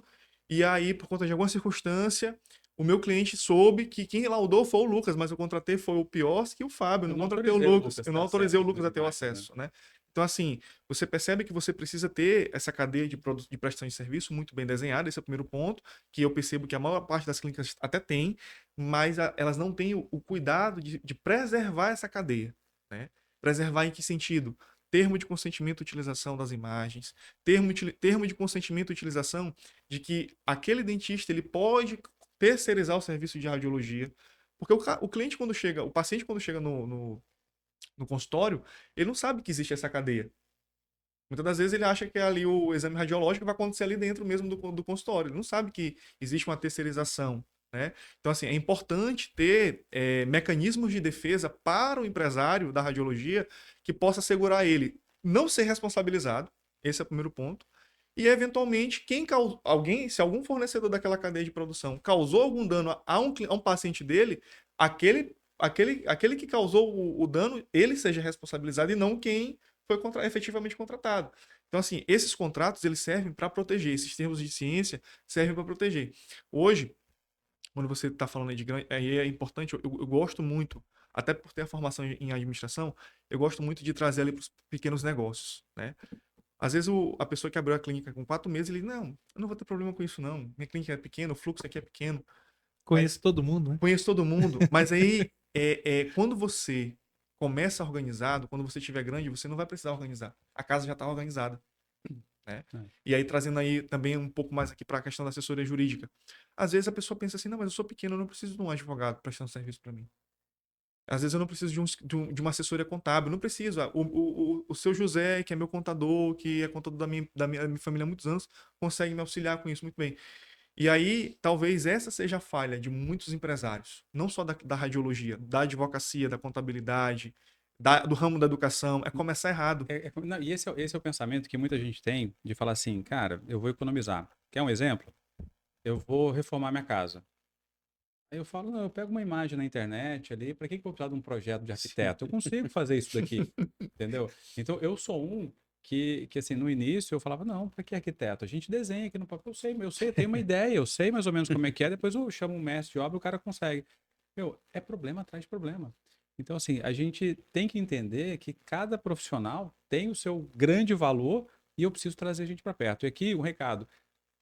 e aí, por conta de alguma circunstância, o meu cliente soube que quem laudou foi o Lucas, mas eu contratei foi o Piorski e o Fábio, eu Eu não não contratei o autorizei o Lucas, Lucas eu ter não autorizei o acesso Lucas às a ter o imagens, né? acesso, né? Então, assim, você percebe que você precisa ter essa cadeia de prestação de serviço muito bem desenhada, esse é o primeiro ponto, que eu percebo que a maior parte das clínicas até tem, mas elas não têm o cuidado de preservar essa cadeia, né? Preservar em que sentido? Termo de consentimento de utilização das imagens, termo de consentimento de utilização de que aquele dentista ele pode terceirizar o serviço de radiologia, porque o cliente quando chega, o paciente quando chega no consultório, ele não sabe que existe essa cadeia. Muitas das vezes ele acha que é ali o exame radiológico vai acontecer ali dentro mesmo do consultório. Ele não sabe que existe uma terceirização, né? Então, assim, é importante ter mecanismos de defesa para o empresário da radiologia que possa assegurar ele não ser responsabilizado. Esse é o primeiro ponto. E, eventualmente, se algum fornecedor daquela cadeia de produção causou algum dano a um paciente dele, aquele que causou o dano, ele seja responsabilizado e não quem foi efetivamente contratado. Então, assim, esses contratos eles servem para proteger, esses termos de ciência servem para proteger. Hoje, quando você está falando aí de grande, aí é importante, eu gosto muito, até por ter a formação em administração, eu gosto muito de trazer ali para os pequenos negócios, né? Às vezes a pessoa que abriu a clínica com 4 meses, ele, não, eu não vou ter problema com isso não, minha clínica é pequena, o fluxo aqui é pequeno, Conheço todo mundo, né? conheço todo mundo, mas aí quando você começa organizado, quando você estiver grande, você não vai precisar organizar. A casa já está organizada, né? É. E aí trazendo aí também um pouco mais aqui para a questão da assessoria jurídica. Às vezes a pessoa pensa assim, não, mas eu sou pequeno, eu não preciso de um advogado prestando serviço para mim. Às vezes eu não preciso de uma assessoria contábil, não preciso. O seu José, que é meu contador, que é contador da minha família há muitos anos, consegue me auxiliar com isso muito bem. E aí, talvez essa seja a falha de muitos empresários, não só da radiologia, da advocacia, da contabilidade, do ramo da educação, é começar errado. Não, e esse é o pensamento que muita gente tem de falar assim, cara, eu vou economizar. Quer um exemplo? Eu vou reformar minha casa. Aí eu falo, não, eu pego uma imagem na internet ali, para que eu vou precisar de um projeto de arquiteto? Eu consigo fazer isso daqui, entendeu? Então, eu sou um que assim, no início eu falava, não, para que arquiteto? A gente desenha aqui no papel, eu sei, eu tenho uma ideia, eu sei mais ou menos como é que é, depois eu chamo um mestre de obra e o cara consegue. Meu, é problema atrás de problema. Então, assim, a gente tem que entender que cada profissional tem o seu grande valor e eu preciso trazer a gente para perto. E aqui, um recado.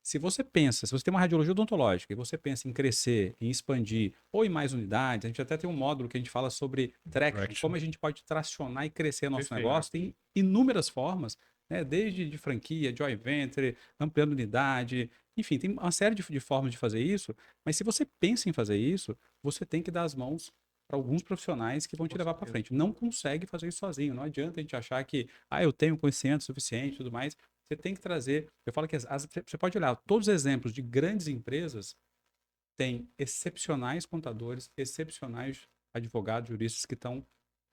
Se você tem uma radiologia odontológica e você pensa em crescer, em expandir ou em mais unidades, a gente até tem um módulo que a gente fala sobre traction, como a gente pode tracionar e crescer nosso Perfeito. negócio. Tem inúmeras formas, né? Desde de franquia, joint venture, ampliando unidade, enfim, tem uma série de formas de fazer isso, mas se você pensa em fazer isso, você tem que dar as mãos para alguns profissionais que vão te Com levar para certeza. frente. Não consegue fazer isso sozinho. Não adianta a gente achar que, eu tenho conhecimento suficiente e tudo mais. Você tem que trazer. Eu falo que você pode olhar, todos os exemplos de grandes empresas têm excepcionais contadores, excepcionais advogados, juristas que estão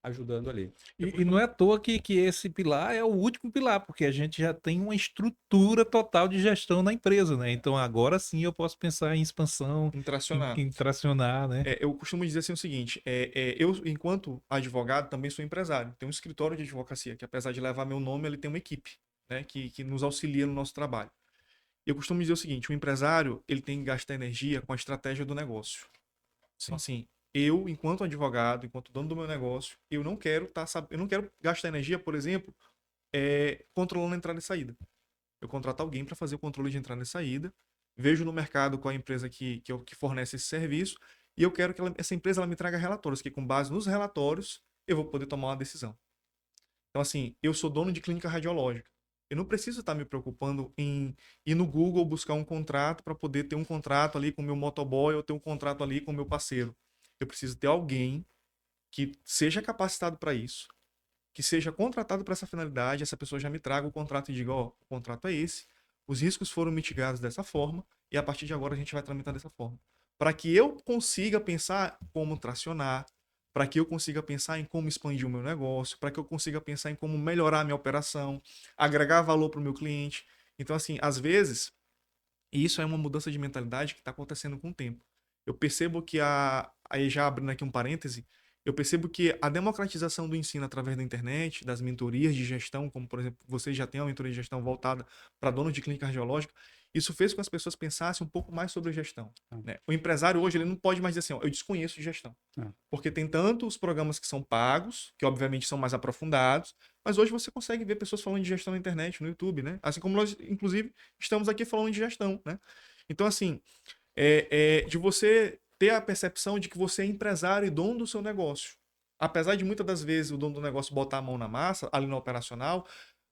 ajudando ali. E não é à toa que esse pilar é o último pilar, porque a gente já tem uma estrutura total de gestão na empresa, né? Então agora sim eu posso pensar em expansão, Em tracionar. em tracionar, né? Eu costumo dizer assim o seguinte: eu, enquanto advogado, também sou empresário. Tenho um escritório de advocacia, que apesar de levar meu nome, ele tem uma equipe, né, que nos auxilia no nosso trabalho. Eu costumo dizer o seguinte: o empresário ele tem que gastar energia com a estratégia do negócio. Então, assim, eu, enquanto advogado, enquanto dono do meu negócio, eu não quero eu não quero gastar energia, por exemplo, controlando a entrada e saída. Eu contrato alguém para fazer o controle de entrada e saída vejo no mercado qual é a empresa que fornece esse serviço, e eu quero que essa empresa ela me traga relatórios, que com base nos relatórios eu vou poder tomar uma decisão. Então, assim, eu sou dono de clínica radiológica. Eu não preciso estar me preocupando em ir no Google buscar um contrato para poder ter um contrato ali com o meu motoboy ou ter um contrato ali com o meu parceiro. Eu preciso ter alguém que seja capacitado para isso, que seja contratado para essa finalidade, essa pessoa já me traga o contrato e diga, ó, o contrato é esse, os riscos foram mitigados dessa forma e a partir de agora a gente vai tramitar dessa forma. Para que eu consiga pensar como tracionar, para que eu consiga pensar em como expandir o meu negócio, para que eu consiga pensar em como melhorar a minha operação, agregar valor para o meu cliente. Então, assim, às vezes, e isso é uma mudança de mentalidade que está acontecendo com o tempo. Eu percebo que aí já abrindo aqui um parêntese, eu percebo que a democratização do ensino através da internet, das mentorias de gestão, como por exemplo, vocês já têm uma mentoria de gestão voltada para donos de clínica cardiológica, isso fez com que as pessoas pensassem um pouco mais sobre gestão, né? O empresário hoje ele não pode mais dizer assim, ó, eu desconheço de gestão. Porque tem tanto os programas que são pagos, que obviamente são mais aprofundados, mas hoje você consegue ver pessoas falando de gestão na internet, no YouTube, né? Assim como nós, inclusive, estamos aqui falando de gestão, né? Então, assim, de você ter a percepção de que você é empresário e dono do seu negócio. Apesar de muitas das vezes o dono do negócio botar a mão na massa, ali no operacional,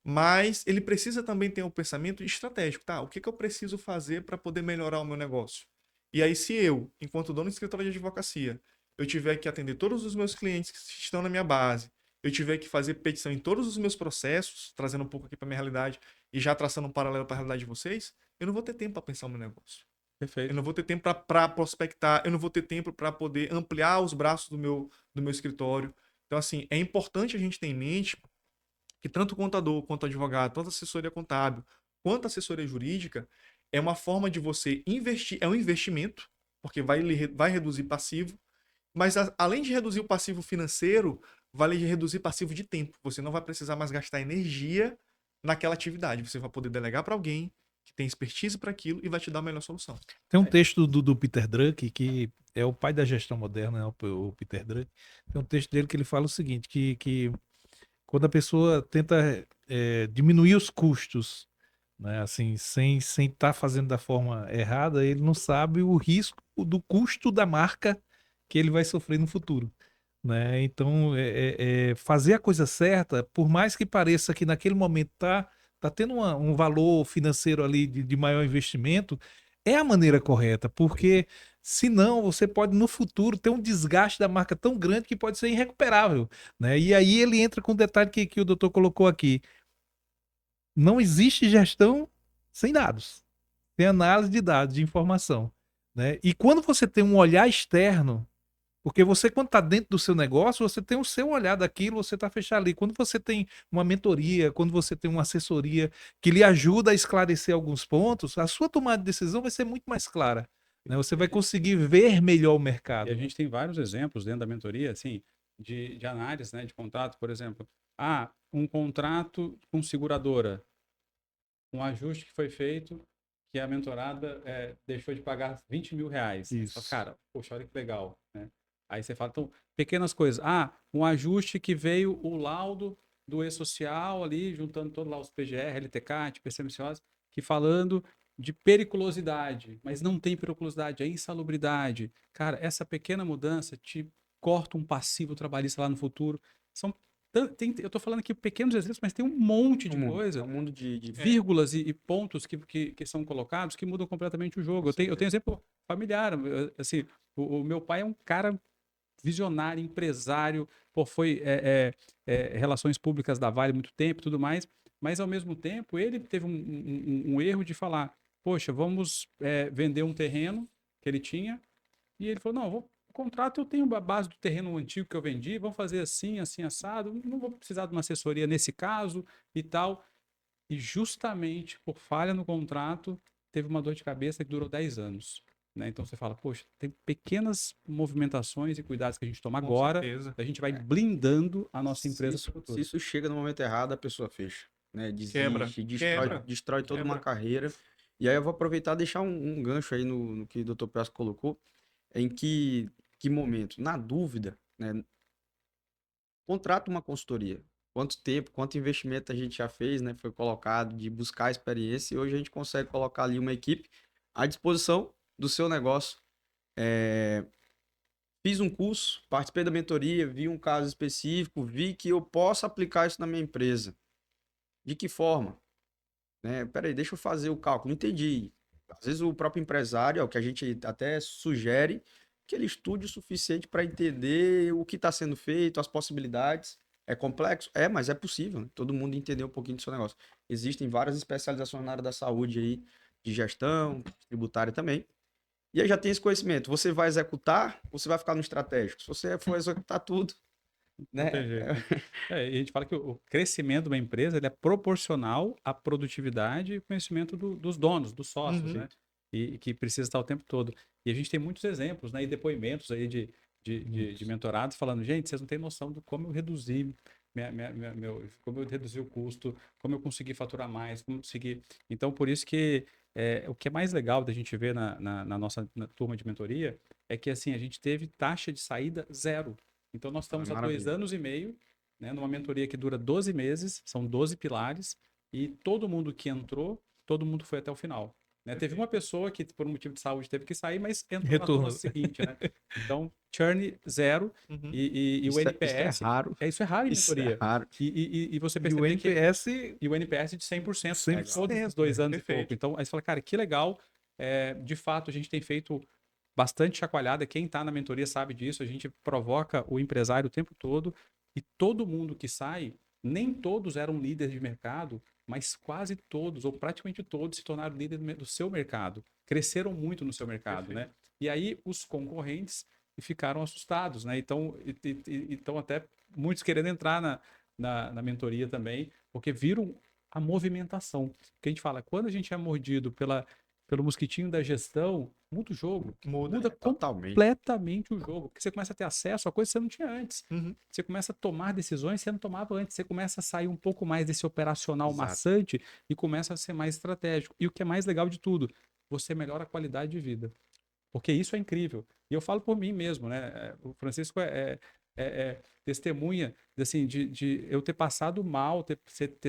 mas ele precisa também ter um pensamento estratégico, tá? O que eu preciso fazer para poder melhorar o meu negócio? E aí, se eu, enquanto dono de escritório de advocacia, eu tiver que atender todos os meus clientes que estão na minha base, eu tiver que fazer petição em todos os meus processos, trazendo um pouco aqui para minha realidade e já traçando um paralelo para a realidade de vocês, eu não vou ter tempo para pensar no meu negócio. Perfeito. Eu não vou ter tempo para prospectar, eu não vou ter tempo para poder ampliar os braços do meu escritório. Então, assim, é importante a gente ter em mente que tanto o contador, quanto o advogado, tanto a assessoria contábil, quanto a assessoria jurídica, é uma forma de você investir, é um investimento, porque vai reduzir passivo, mas além de reduzir o passivo financeiro, vai reduzir passivo de tempo. Você não vai precisar mais gastar energia naquela atividade. Você vai poder delegar para alguém que tem expertise para aquilo e vai te dar a melhor solução. Tem um texto do Peter Drucker, que é o pai da gestão moderna, né, o Peter Drucker. Tem um texto dele que ele fala o seguinte, que quando a pessoa tenta diminuir os custos, né, assim, sem estar fazendo da forma errada, ele não sabe o risco do custo da marca que ele vai sofrer no futuro. Né? Então, fazer a coisa certa, por mais que pareça que naquele momento tá tendo um valor financeiro ali de maior investimento, é a maneira correta, porque senão você pode no futuro ter um desgaste da marca tão grande que pode ser irrecuperável, né? E aí ele entra com o detalhe que o doutor colocou aqui. Não existe gestão sem dados, sem análise de dados, de informação, né? E quando você tem um olhar externo, porque você, quando está dentro do seu negócio, você tem o seu olhar daquilo, você está fechado ali. Quando você tem uma mentoria, quando você tem uma assessoria que lhe ajuda a esclarecer alguns pontos, a sua tomada de decisão vai ser muito mais clara, né? Você vai conseguir ver melhor o mercado. E a gente tem vários exemplos dentro da mentoria, assim, de análise, né, de contrato, por exemplo. Um contrato com seguradora, um ajuste que foi feito, que a mentorada deixou de pagar R$ 20.000. Isso. Só, cara, poxa, olha que legal, né? Aí você fala, então, pequenas coisas. Um ajuste que veio o laudo do E-Social ali, juntando todos lá os PGR, LTCAT, PCMCOS, que falando de periculosidade, mas não tem periculosidade, é insalubridade. Cara, essa pequena mudança te corta um passivo trabalhista lá no futuro. Eu tô falando aqui pequenos exemplos, mas tem um monte de coisa. É um mundo de Vírgulas e pontos que são colocados que mudam completamente o jogo. Eu tenho exemplo familiar. Assim, o meu pai é um cara visionário, empresário, foi relações públicas da Vale muito tempo e tudo mais, mas ao mesmo tempo ele teve um erro de falar, poxa, vamos vender um terreno que ele tinha, e ele falou, não, o contrato eu tenho a base do terreno antigo que eu vendi, vamos fazer assim, assim, assado, não vou precisar de uma assessoria nesse caso e tal. E justamente por falha no contrato, teve uma dor de cabeça que durou 10 anos. Né? Então você fala, poxa, tem pequenas movimentações e cuidados que a gente toma Com agora, certeza. a gente vai blindando a nossa empresa. Se isso chega no momento errado, a pessoa fecha, né? Quebra. Destrói toda uma Quebra. carreira. E aí eu vou aproveitar e deixar um gancho aí no que o Dr. Piazza colocou, em que momento, na dúvida, né? Contrata uma consultoria. Quanto tempo, quanto investimento a gente já fez, né? Foi colocado de buscar experiência e hoje a gente consegue colocar ali uma equipe à disposição do seu negócio. Fiz um curso, participei da mentoria, vi um caso específico, vi que eu posso aplicar isso na minha empresa. De que forma? Né? Peraí, deixa eu fazer o cálculo. Entendi. Às vezes o próprio empresário, é o que a gente até sugere, que ele estude o suficiente para entender o que está sendo feito, as possibilidades. É complexo? É, mas é possível, né? Todo mundo entender um pouquinho do seu negócio. Existem várias especializações na área da saúde aí, de gestão, tributária também. E aí já tem esse conhecimento. Você vai executar, você vai ficar no estratégico. Se você for executar tudo, Não tem né? jeito, né? E a gente fala que o crescimento de uma empresa ele é proporcional à produtividade e conhecimento dos donos, dos sócios, Uhum. né? E que precisa estar o tempo todo. E a gente tem muitos exemplos, né? E depoimentos aí de mentorados falando, gente, vocês não têm noção do como eu reduzi como eu reduzi o custo, como eu consegui faturar mais, como eu consegui. Então, por isso que o que é mais legal da gente ver na nossa turma de mentoria é que assim, a gente teve taxa de saída zero. Então, nós estamos há Maravilha. 2 anos e meio, né, numa mentoria que dura 12 meses, são 12 pilares, e todo mundo que entrou, todo mundo foi até o final. Né? Teve uma pessoa que, por um motivo de saúde, teve que sair, mas entrou na turma Retorno. seguinte, né? Então, churn zero, Uhum. e o Isso é NPS, raro. isso é raro em Isso é mentoria. raro. E você E o perceber que NPS e o NPS de 100% em 100%, todos esses 2 anos e Perfeito. pouco. Então, aí você fala, cara, que legal. De fato, a gente tem feito bastante chacoalhada. Quem está na mentoria sabe disso. A gente provoca o empresário o tempo todo e todo mundo que sai, nem todos eram líderes de mercado, mas quase todos, ou praticamente todos, se tornaram líderes do seu mercado. Cresceram muito no seu mercado, né? E aí os concorrentes ficaram assustados, né? Então até muitos querendo entrar na mentoria também, porque viram a movimentação. Que a gente fala, quando a gente é mordido pelo mosquitinho da gestão, muda o jogo. Muda Totalmente. completamente o jogo. Porque você começa a ter acesso a coisas que você não tinha antes. Uhum. Você começa a tomar decisões que você não tomava antes. Você começa a sair um pouco mais desse operacional Exato. maçante e começa a ser mais estratégico. E o que é mais legal de tudo, você melhora a qualidade de vida. Porque isso é incrível. E eu falo por mim mesmo, né? O Francisco é testemunha assim, de eu ter passado mal, ter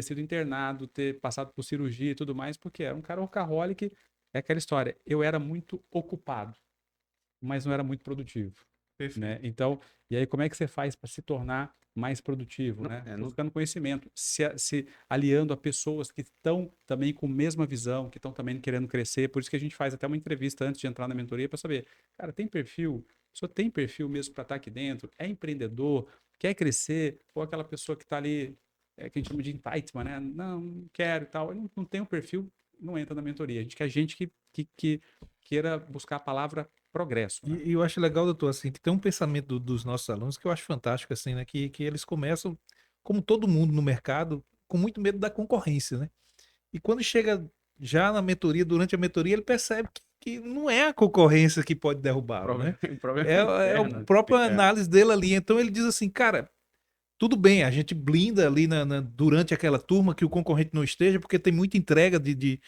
sido internado, ter passado por cirurgia e tudo mais, porque era um cara workaholic. É aquela história. Eu era muito ocupado, mas não era muito produtivo. Perfeito. Né? Então, e aí como é que você faz para se tornar mais produtivo, Não, né? não- Buscando conhecimento, se aliando a pessoas que estão também com a mesma visão, que estão também querendo crescer. Por isso que a gente faz até uma entrevista antes de entrar na mentoria para saber, cara, tem perfil? O senhor tem perfil mesmo para estar aqui dentro? É empreendedor? Quer crescer? Ou aquela pessoa que está ali, que a gente chama de entitlement, né? Não quero e tal. Não tem um perfil, não entra na mentoria. A gente quer gente que queira buscar a palavra progresso, né? E eu acho legal, doutor, assim, que tem um pensamento dos nossos alunos que eu acho fantástico, assim, né? Que eles começam, como todo mundo no mercado, com muito medo da concorrência, né? E quando chega já na mentoria, durante a mentoria, ele percebe que não é a concorrência que pode derrubá-lo, né? O problema É a interno. própria É. análise dele ali. Então ele diz assim, cara, tudo bem, a gente blinda ali durante aquela turma que o concorrente não esteja, porque tem muita entrega de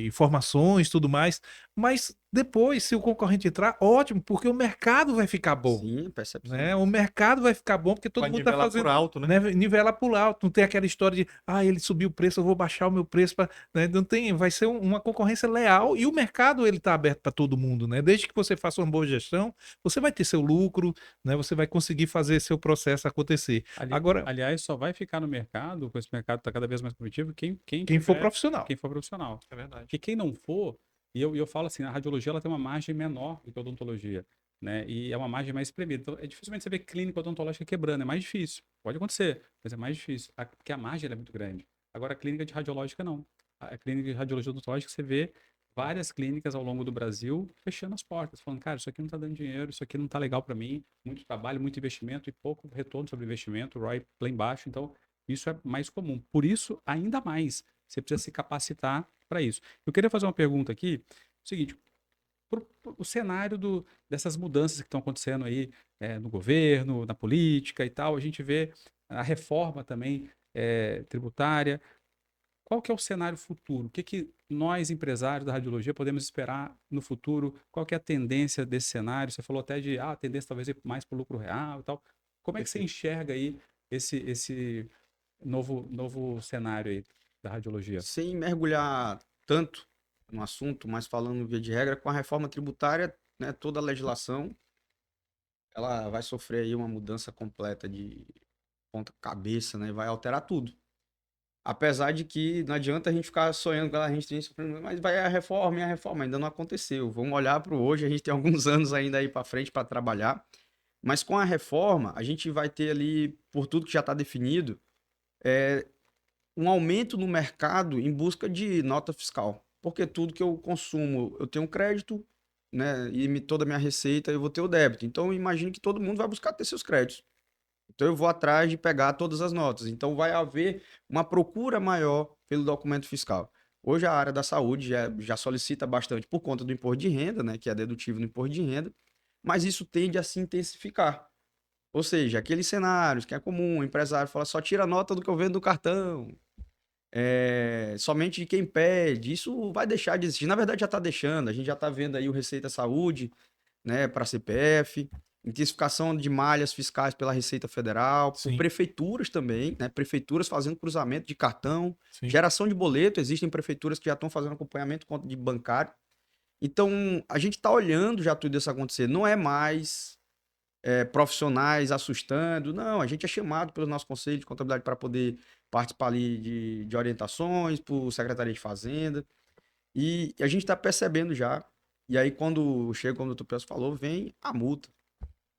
informações e tudo mais. Mas depois, se o concorrente entrar, ótimo, porque o mercado vai ficar bom. Sim, percepção. Né? O mercado vai ficar bom porque todo Vai mundo está nivelar por fazendo, alto, né? né? Nivelar por alto. Não tem aquela história de, ele subiu o preço, eu vou baixar o meu preço para, né? Não tem, vai ser uma concorrência leal e o mercado ele está aberto para todo mundo, né? Desde que você faça uma boa gestão, você vai ter seu lucro, né? Você vai conseguir fazer seu processo acontecer. Agora, Aliás, só vai ficar no mercado, com esse mercado está cada vez mais competitivo, quem for profissional. quem for profissional. É verdade. Porque quem não for, eu falo assim, a radiologia ela tem uma margem menor do que a odontologia, né? E é uma margem mais espremida. Então, é dificilmente você ver clínica odontológica quebrando, é mais difícil. Pode acontecer, mas é mais difícil, porque a margem ela é muito grande. Agora, a clínica de radiológica não. A clínica de radiologia odontológica você vê várias clínicas ao longo do Brasil fechando as portas, falando, cara, isso aqui não está dando dinheiro, isso aqui não está legal para mim, muito trabalho, muito investimento e pouco retorno sobre investimento, ROI lá embaixo. Então, isso é mais comum. Por isso, ainda mais, você precisa se capacitar para isso. Eu queria fazer uma pergunta aqui, o seguinte, o cenário dessas mudanças que estão acontecendo aí no governo, na política e tal, a gente vê a reforma também tributária. Qual que é o cenário futuro? O que nós, empresários da radiologia, podemos esperar no futuro? Qual que é a tendência desse cenário? Você falou até de, a tendência talvez ir mais para o lucro real e tal. Como é que você enxerga aí esse novo cenário aí da radiologia? Sem mergulhar tanto no assunto, mas falando via de regra, com a reforma tributária, né, toda a legislação, ela vai sofrer aí uma mudança completa de ponta cabeça, né, vai alterar tudo. Apesar de que não adianta a gente ficar sonhando com a gente tem isso, mas vai a reforma ainda não aconteceu. Vamos olhar para o hoje, a gente tem alguns anos ainda aí para frente para trabalhar, mas com a reforma, a gente vai ter ali, por tudo que já está definido, um aumento no mercado em busca de nota fiscal. Porque tudo que eu consumo, eu tenho crédito, né? E toda a minha receita eu vou ter o débito. Então, eu imagino que todo mundo vai buscar ter seus créditos. Então, eu vou atrás de pegar todas as notas. Então, vai haver uma procura maior pelo documento fiscal. Hoje, a área da saúde já solicita bastante por conta do imposto de renda, né? Que é dedutível no imposto de renda. Mas isso tende a se intensificar. Ou seja, aqueles cenários que é comum, o empresário fala só tira a nota do que eu vendo do cartão, somente de quem pede, isso vai deixar de existir. Na verdade, já está deixando, a gente já está vendo aí o Receita Saúde, né, para CPF, intensificação de malhas fiscais pela Receita Federal, por Sim. prefeituras também, né, prefeituras fazendo cruzamento de cartão, Sim. geração de boleto, existem prefeituras que já estão fazendo acompanhamento conta de bancário. Então, a gente está olhando já tudo isso acontecer, não é mais profissionais assustando. Não, a gente é chamado pelo nosso conselho de contabilidade para poder participar ali de orientações, por Secretaria de Fazenda. E a gente está percebendo já. E aí, quando chega, como o Dr. Pelso falou, vem a multa.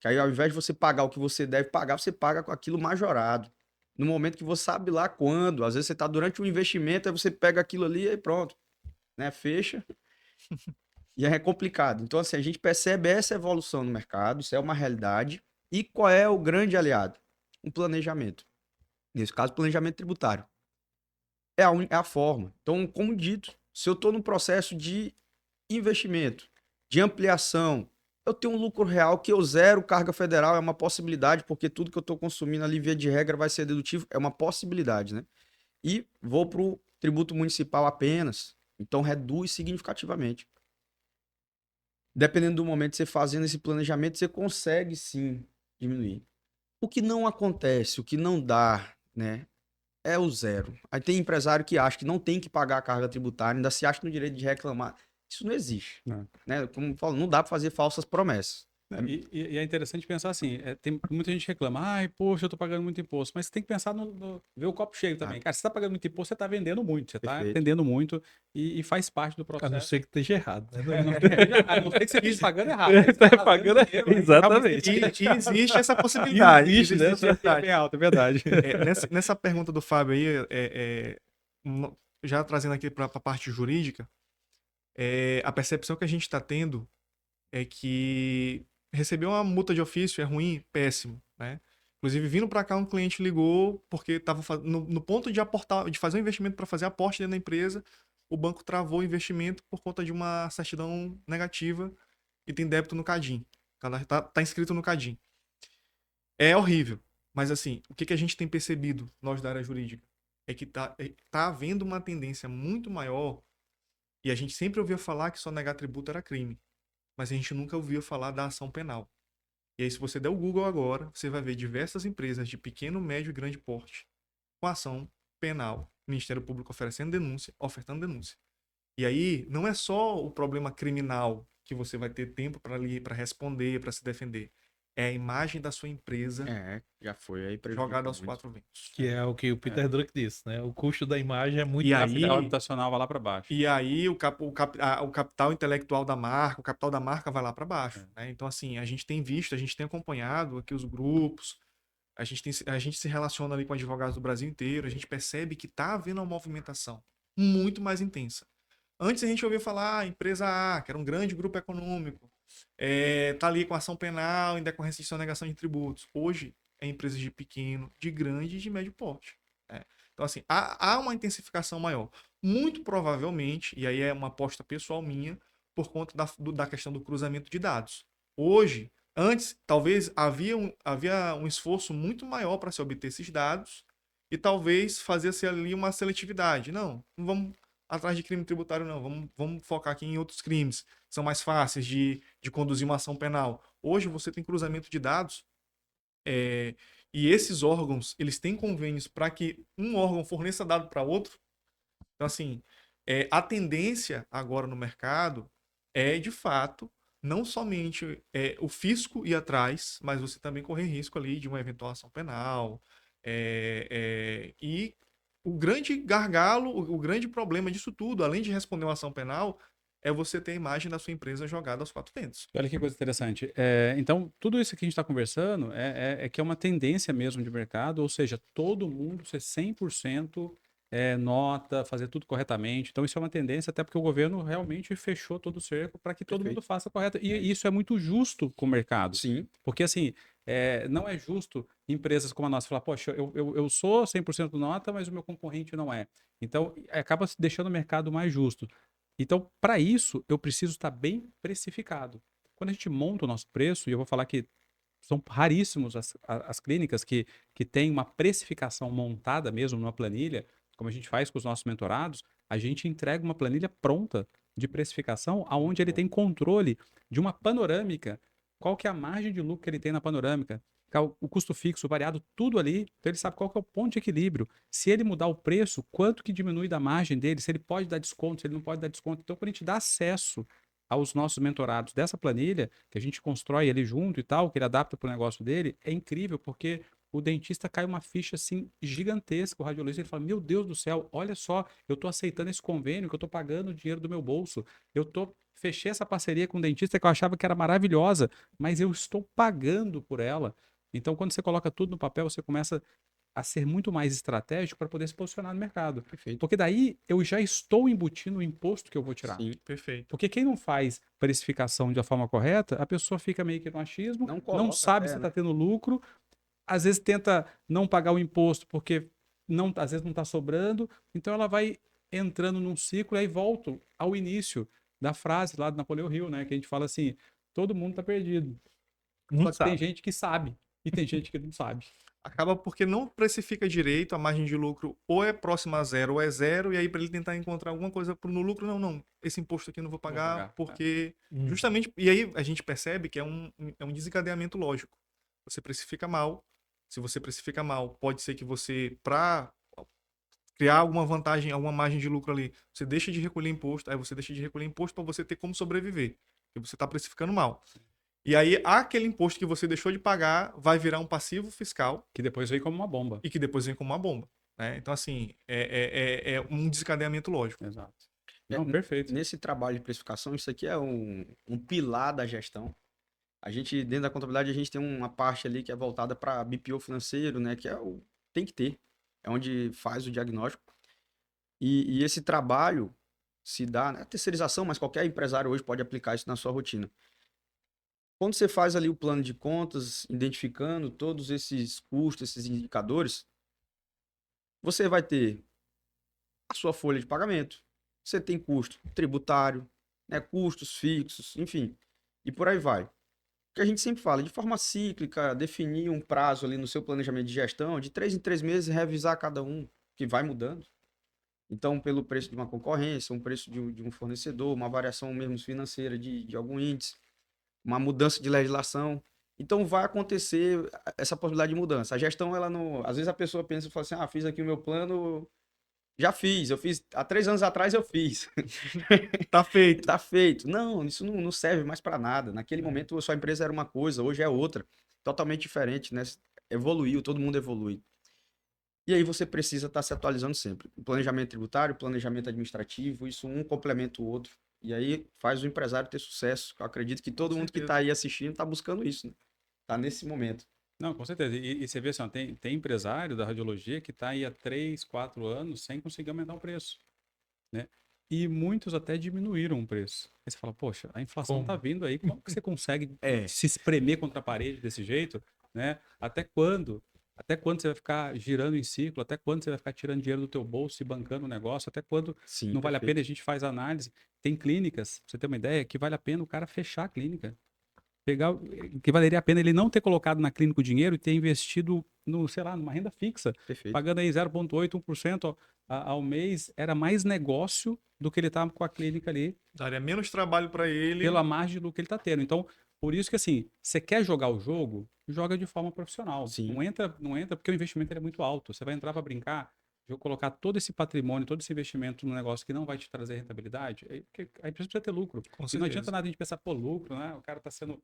Que aí, ao invés de você pagar o que você deve pagar, você paga com aquilo majorado. No momento que você sabe lá quando. Às vezes você está durante um investimento, aí você pega aquilo ali e pronto. Né? Fecha. E é complicado. Então, assim, a gente percebe essa evolução no mercado, isso é uma realidade. E qual é o grande aliado? Um planejamento. Nesse caso, planejamento tributário. É a forma. Então, como dito, se eu estou num processo de investimento, de ampliação, eu tenho um lucro real que eu zero carga federal, é uma possibilidade, porque tudo que eu estou consumindo ali, via de regra, vai ser dedutível, é uma possibilidade, né? E vou para o tributo municipal apenas, então reduz significativamente. Dependendo do momento, você fazendo esse planejamento, você consegue sim diminuir. O que não acontece, o que não dá, né, é o zero. Aí tem empresário que acha que não tem que pagar a carga tributária, ainda se acha no direito de reclamar. Isso não existe. Não. Né? Como eu falo, não dá para fazer falsas promessas. E é interessante pensar assim, tem muita gente que reclama, ai, poxa, eu tô pagando muito imposto, mas você tem que pensar ver o copo cheio também. Cara, você tá pagando muito imposto, você tá vendendo muito, você tá Perfeito. atendendo muito e faz parte do A processo. não ser que esteja errado. Né? A não ser que você esteja pagando errado. Ele Você tá rasgando pagando dinheiro, aí exatamente. E existe essa possibilidade. Existe, né? Existe essa é bem alto, é verdade. nessa pergunta do Fábio aí, já trazendo aqui para a parte jurídica, a percepção que a gente está tendo é que receber uma multa de ofício é ruim, péssimo, né? Inclusive, vindo para cá, um cliente ligou porque estava no ponto de aportar, de fazer um investimento para fazer aporte dentro da empresa, o banco travou o investimento por conta de uma certidão negativa e tem débito no Cadim. Tá inscrito no Cadim. É horrível, mas assim, o que a gente tem percebido, nós da área jurídica, é que tá havendo uma tendência muito maior, e a gente sempre ouvia falar que só negar tributo era crime, mas a gente nunca ouvia falar da ação penal. E aí, se você der o Google agora, você vai ver diversas empresas de pequeno, médio e grande porte com ação penal. O Ministério Público oferecendo denúncia, ofertando denúncia. E aí, não é só o problema criminal que você vai ter tempo para responder, para se defender. É a imagem da sua empresa Já foi aí jogada aos muito. quatro ventos. Que é o que o Peter Druck disse, né? O custo da imagem é muito E A aí, filial habitacional vai lá para baixo. E aí o capital intelectual da marca, o capital da marca vai lá para baixo. Né? Então, assim, a gente tem visto, a gente tem acompanhado aqui os grupos, a gente se relaciona ali com advogados do Brasil inteiro, a gente percebe que está havendo uma movimentação muito mais intensa. Antes a gente ouvia falar, a empresa A, que era um grande grupo econômico, tá ali com ação penal em decorrência de sonegação de tributos. Hoje é empresas de pequeno, de grande e de médio porte. Né? Então, assim, há uma intensificação maior. Muito provavelmente, e aí é uma aposta pessoal minha, por conta da questão do cruzamento de dados. Hoje, antes, talvez havia um esforço muito maior para se obter esses dados e talvez fazia-se ali uma seletividade. Não vamos atrás de crime tributário, não. Vamos focar aqui em outros crimes. São mais fáceis de conduzir uma ação penal. Hoje você tem cruzamento de dados e esses órgãos, eles têm convênios para que um órgão forneça dado para outro. Então, assim, A tendência agora no mercado é, de fato, não somente o fisco ir atrás, mas você também correr risco ali de uma eventual ação penal. E o grande gargalo, o grande problema disso tudo, além de responder uma ação penal, é você ter a imagem da sua empresa jogada aos quatro ventos. Olha que coisa interessante. Então, tudo isso que a gente está conversando é que é uma tendência mesmo de mercado, ou seja, todo mundo ser 100% nota, fazer tudo corretamente. Então, isso é uma tendência, até porque o governo realmente fechou todo o cerco para que todo Perfeito. mundo faça correto. E isso é muito justo com o mercado. Sim, Porque, assim, não é justo empresas como a nossa falar, poxa, eu sou 100% nota, mas o meu concorrente não é. Então, acaba se deixando o mercado mais justo. Então, para isso, eu preciso estar bem precificado. Quando a gente monta o nosso preço, e eu vou falar que são raríssimos as clínicas que têm uma precificação montada mesmo numa planilha, como a gente faz com os nossos mentorados, a gente entrega uma planilha pronta de precificação, aonde ele tem controle de uma panorâmica, qual que é a margem de lucro que ele tem na panorâmica, o custo fixo, o variado, tudo ali, então ele sabe qual que é o ponto de equilíbrio. Se ele mudar o preço, quanto que diminui da margem dele, se ele pode dar desconto, se ele não pode dar desconto. Então, quando a gente dá acesso aos nossos mentorados dessa planilha, que a gente constrói ele junto e tal, que ele adapta para o negócio dele, é incrível, porque o dentista cai uma ficha assim gigantesca, o radiologista ele fala, meu Deus do céu, olha só, eu estou aceitando esse convênio, que eu estou pagando o dinheiro do meu bolso, fechei essa parceria com um dentista que eu achava que era maravilhosa, mas eu estou pagando por ela. Então, quando você coloca tudo no papel, você começa a ser muito mais estratégico para poder se posicionar no mercado. perfeito. Porque daí eu já estou embutindo o imposto que eu vou tirar. Sim. Perfeito. Porque quem não faz precificação de uma forma correta, a pessoa fica meio que no achismo, Não não coloca sabe fé, se né? está tendo lucro, às vezes tenta não pagar o imposto porque às vezes não está sobrando, então ela vai entrando num ciclo e aí volta ao início da frase lá do Napoleão Hill, né? Que a gente fala assim, todo mundo está perdido. Não Só que tem sabe. gente que sabe e tem gente que não sabe. Acaba porque não precifica direito, a margem de lucro ou é próxima a zero ou é zero, e aí para ele tentar encontrar alguma coisa no lucro, não, esse imposto aqui eu não vou pagar, porque justamente, e aí a gente percebe que é um desencadeamento lógico. Você precifica mal, se você precifica mal, pode ser que você, para criar alguma vantagem, alguma margem de lucro ali, você deixa de recolher imposto, aí você deixa de recolher imposto para você ter como sobreviver, porque você está precificando mal. E aí, aquele imposto que você deixou de pagar vai virar um passivo fiscal Que depois vem como uma bomba. e que depois vem como uma bomba. Né? Então, assim, é um desencadeamento lógico. Exato. É, Não, perfeito. Nesse trabalho de precificação, isso aqui é um pilar da gestão. A gente, dentro da contabilidade, a gente tem uma parte ali que é voltada para BPO financeiro, né? Que tem que ter. É onde faz o diagnóstico. E esse trabalho se dá, né? A terceirização, mas qualquer empresário hoje pode aplicar isso na sua rotina. Quando você faz ali o plano de contas, identificando todos esses custos, esses indicadores, você vai ter a sua folha de pagamento. Você tem custo tributário, né, custos fixos, enfim, e por aí vai. O que a gente sempre fala, de forma cíclica, definir um prazo ali no seu planejamento de gestão, de 3 em 3 meses, revisar cada um, que vai mudando. Então, pelo preço de uma concorrência, um preço de um fornecedor, uma variação mesmo financeira de algum índice, uma mudança de legislação. Então, vai acontecer essa possibilidade de mudança. A gestão, ela não... Às vezes a pessoa pensa e fala assim, fiz aqui o meu plano, já fiz, eu fiz, há 3 anos atrás eu fiz. Tá feito. Tá feito. Não, isso não serve mais para nada. Naquele momento, a sua empresa era uma coisa, hoje é outra. Totalmente diferente, né? Evoluiu, todo mundo evolui. E aí você precisa estar se atualizando sempre. O planejamento tributário, planejamento administrativo, isso um complementa o outro. E aí faz o empresário ter sucesso. Eu acredito que todo Com mundo que certeza. está aí assistindo está buscando isso, né? Tá nesse momento. Não, com certeza. E você vê assim, ó, tem empresário da radiologia que está aí há 3, 4 anos sem conseguir aumentar o preço, né? E muitos até diminuíram o preço. Aí você fala, poxa, a inflação Como? tá vindo aí, como que você consegue É. se espremer contra a parede desse jeito, né? Até quando? Até quando você vai ficar girando em ciclo? Até quando você vai ficar tirando dinheiro do teu bolso e bancando o negócio? Até quando Sim, não vale a perfeito. pena? A gente faz análise. Tem clínicas, pra você ter uma ideia, que vale a pena o cara fechar a clínica. Pegar, que valeria a pena ele não ter colocado na clínica o dinheiro e ter investido no, sei lá, numa renda fixa, Perfeito. pagando aí 0,8, 1% ao mês, era mais negócio do que ele estava com a clínica ali, Daria menos trabalho para ele. pela margem do que ele está tendo. Então, por isso que assim, você quer jogar o jogo, joga de forma profissional. Sim. Não entra porque o investimento ele é muito alto. Você vai entrar para brincar, de eu colocar todo esse patrimônio, todo esse investimento num negócio que não vai te trazer rentabilidade, porque a empresa precisa ter lucro. Com E não adianta certeza. nada a gente pensar, pô, lucro, né? O cara tá sendo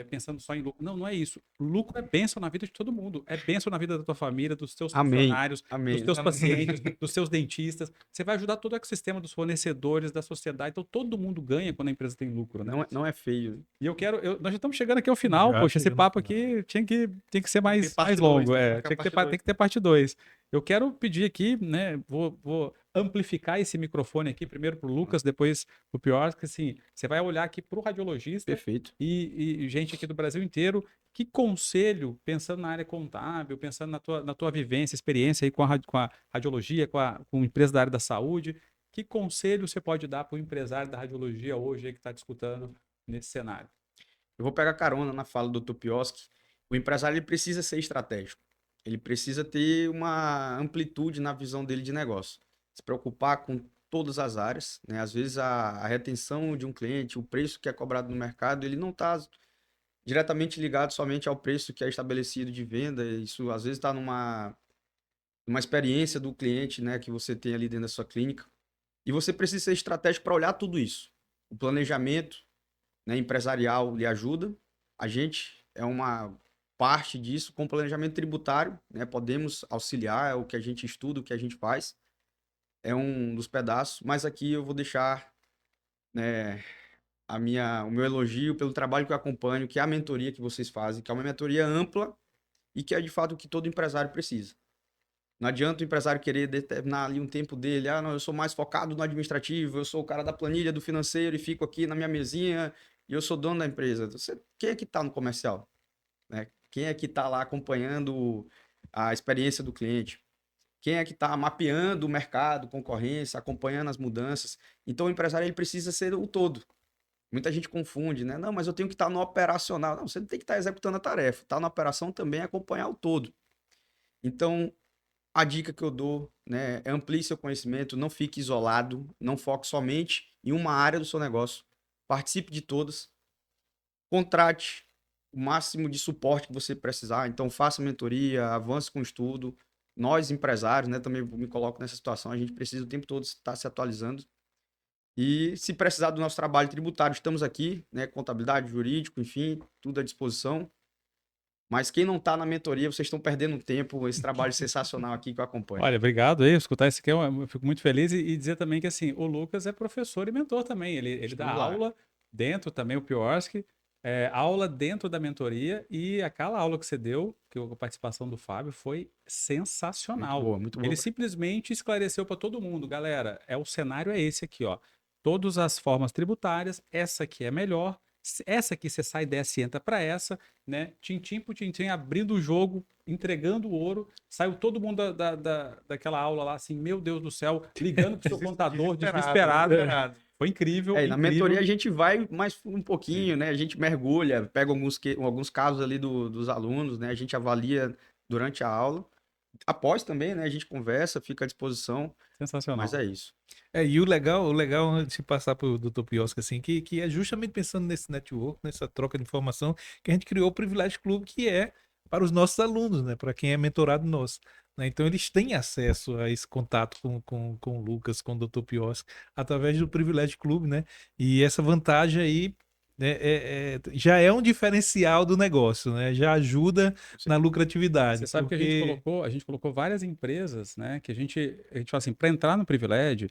pensando só em lucro. Não, não é isso. Lucro é bênção na vida de todo mundo. É bênção na vida da tua família, dos teus Amém. funcionários, dos Amém. teus Amém. pacientes, dos seus dentistas. Você vai ajudar todo o ecossistema dos fornecedores, da sociedade. Então, todo mundo ganha quando a empresa tem lucro, né? Não é feio. E nós já estamos chegando aqui ao final, Já poxa, esse chegando no papo final. aqui tinha que ser Tem mais, parte mais dois, longo, tem que é. marcar parte Tem que ter parte 2. Eu quero pedir aqui, né, vou amplificar esse microfone aqui, primeiro pro Lucas, depois pro Pior, que assim, você vai olhar aqui pro radiologista Perfeito. e gente aqui do Brasil inteiro, que conselho, pensando na área contábil, pensando na tua vivência, experiência aí com a radiologia, com empresa da área da saúde, que conselho você pode dar para o empresário da radiologia hoje aí que está disputando nesse cenário? Eu vou pegar carona na fala do Dr. Pioski. O empresário ele precisa ser estratégico. Ele precisa ter uma amplitude na visão dele de negócio. Se preocupar com todas as áreas, né? Às vezes a retenção de um cliente, o preço que é cobrado no mercado, ele não está diretamente ligado somente ao preço que é estabelecido de venda. Isso às vezes está numa experiência do cliente, né, que você tem ali dentro da sua clínica. E você precisa ser estratégico para olhar tudo isso. O planejamento, né, empresarial lhe ajuda. A gente é uma parte disso com planejamento tributário, né? Podemos auxiliar, é o que a gente estuda, o que a gente faz. É um dos pedaços, mas aqui eu vou deixar, né, o meu elogio pelo trabalho que eu acompanho, que é a mentoria que vocês fazem, que é uma mentoria ampla e que é de fato o que todo empresário precisa. Não adianta o empresário querer determinar ali um tempo dele. Ah, não, eu sou mais focado no administrativo, eu sou o cara da planilha do financeiro e fico aqui na minha mesinha e eu sou dono da empresa. Quem é que está no comercial? Né? Quem é que está lá acompanhando a experiência do cliente? Quem é que está mapeando o mercado, concorrência, acompanhando as mudanças? Então o empresário ele precisa ser o todo. Muita gente confunde, né? Não, mas eu tenho que estar no operacional. Não, você não tem que estar executando a tarefa. Estar na operação também é acompanhar o todo. Então, a dica que eu dou, né, é amplie seu conhecimento, não fique isolado, não foque somente em uma área do seu negócio. Participe de todas, contrate o máximo de suporte que você precisar. Então, faça mentoria, avance com o estudo. Nós, empresários, né, também me coloco nessa situação, a gente precisa o tempo todo estar se atualizando. E se precisar do nosso trabalho tributário, estamos aqui, né, contabilidade, jurídico, enfim, tudo à disposição. Mas quem não está na mentoria, vocês estão perdendo tempo, esse trabalho sensacional aqui que eu acompanho. Olha, obrigado aí, escutar isso aqui, eu fico muito feliz e dizer também que assim, o Lucas é professor e mentor também, ele dá Estamos lá. aula dentro também, o Piorski, aula dentro da mentoria e aquela aula que você deu, que a participação do Fábio foi sensacional. Muito boa. Ele simplesmente esclareceu para todo mundo, galera, o cenário é esse aqui, ó, todas as formas tributárias, essa aqui é melhor, essa aqui você sai dessa e entra para essa, né? Tintim por tintim, abrindo o jogo, entregando o ouro. Saiu todo mundo daquela aula lá, assim, meu Deus do céu, ligando pro seu contador, desesperado. Foi incrível. Na incrível. mentoria a gente vai mais um pouquinho, né? A gente mergulha, pega alguns casos ali dos alunos, né? A gente avalia durante a aula. Após também, né? A gente conversa, fica à disposição. Sensacional. Mas é isso. E o legal antes de passar para o Dr. Piosca, assim, que é justamente pensando nesse network, nessa troca de informação, que a gente criou o Privilégio Clube, que é para os nossos alunos, né? Para quem é mentorado nosso. Né? Então, eles têm acesso a esse contato com o Lucas, com o Dr. Piosca, através do Privilégio Clube, né? E essa vantagem aí já é um diferencial do negócio, né? Já ajuda na lucratividade. Você sabe que a gente colocou várias empresas, né? Que a gente fala assim, para entrar no Privilégio,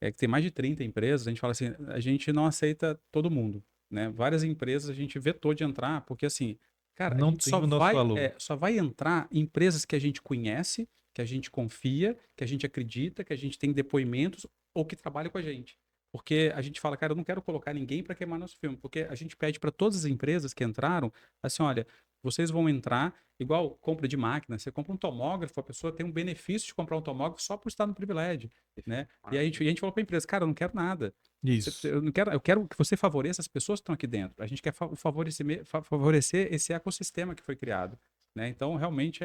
que tem mais de 30 empresas, a gente fala assim, a gente não aceita todo mundo, né? Várias empresas a gente vetou de entrar, porque assim, cara, não a gente tem o nosso valor. só vai entrar em empresas que a gente conhece, que a gente confia, que a gente acredita, que a gente tem depoimentos ou que trabalha com a gente. Porque a gente fala, cara, eu não quero colocar ninguém para queimar nosso filme. Porque a gente pede para todas as empresas que entraram, assim, olha, vocês vão entrar, igual compra de máquina, você compra um tomógrafo, a pessoa tem um benefício de comprar um tomógrafo só por estar no privilégio, né? E a gente falou para a empresa, cara, eu não quero nada. Isso. Eu quero que você favoreça as pessoas que estão aqui dentro. A gente quer favorecer esse ecossistema que foi criado, né? Então, realmente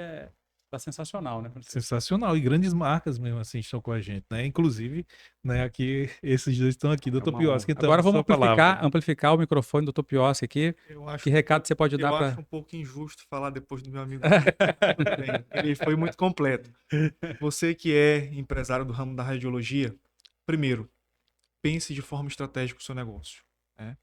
Tá sensacional, né, Francisco? Sensacional. E grandes marcas mesmo assim estão com a gente, né? Inclusive, né, aqui, esses dois estão aqui, Dr. uma Piosca. honra. Então, Agora vamos sua palavra. amplificar o microfone do Dr. Piosca aqui. Eu acho Que recado você pode dar Eu para... acho um pouco injusto falar depois do meu amigo. Tudo bem, ele foi muito completo. Você que é empresário do ramo da radiologia, primeiro, pense de forma estratégica o seu negócio, né?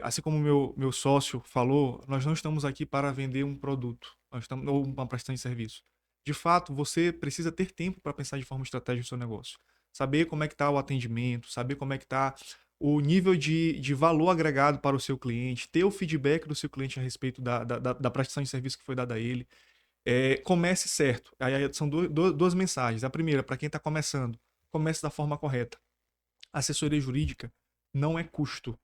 Assim como o meu sócio falou, nós não estamos aqui para vender um produto, nós estamos, ou uma prestação de serviço. De fato, você precisa ter tempo para pensar de forma estratégica o seu negócio. Saber como é que está o atendimento, saber como é que está o nível de valor agregado para o seu cliente, ter o feedback do seu cliente a respeito da prestação de serviço que foi dada a ele. Comece certo. Aí são duas mensagens. A primeira, para quem está começando, comece da forma correta. Assessoria jurídica não é custo.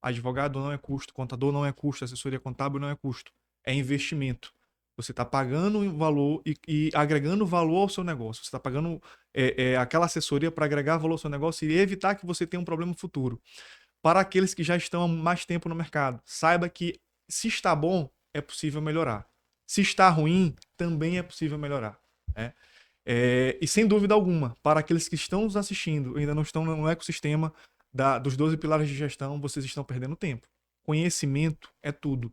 Advogado não é custo, contador não é custo, assessoria contábil não é custo. É investimento. Você está pagando um valor e agregando valor ao seu negócio. Você está pagando aquela assessoria para agregar valor ao seu negócio e evitar que você tenha um problema futuro. Para aqueles que já estão há mais tempo no mercado, saiba que se está bom, é possível melhorar. Se está ruim, também é possível melhorar, né? E sem dúvida alguma, para aqueles que estão nos assistindo, ainda não estão no ecossistema dos 12 pilares de gestão, vocês estão perdendo tempo. Conhecimento é tudo.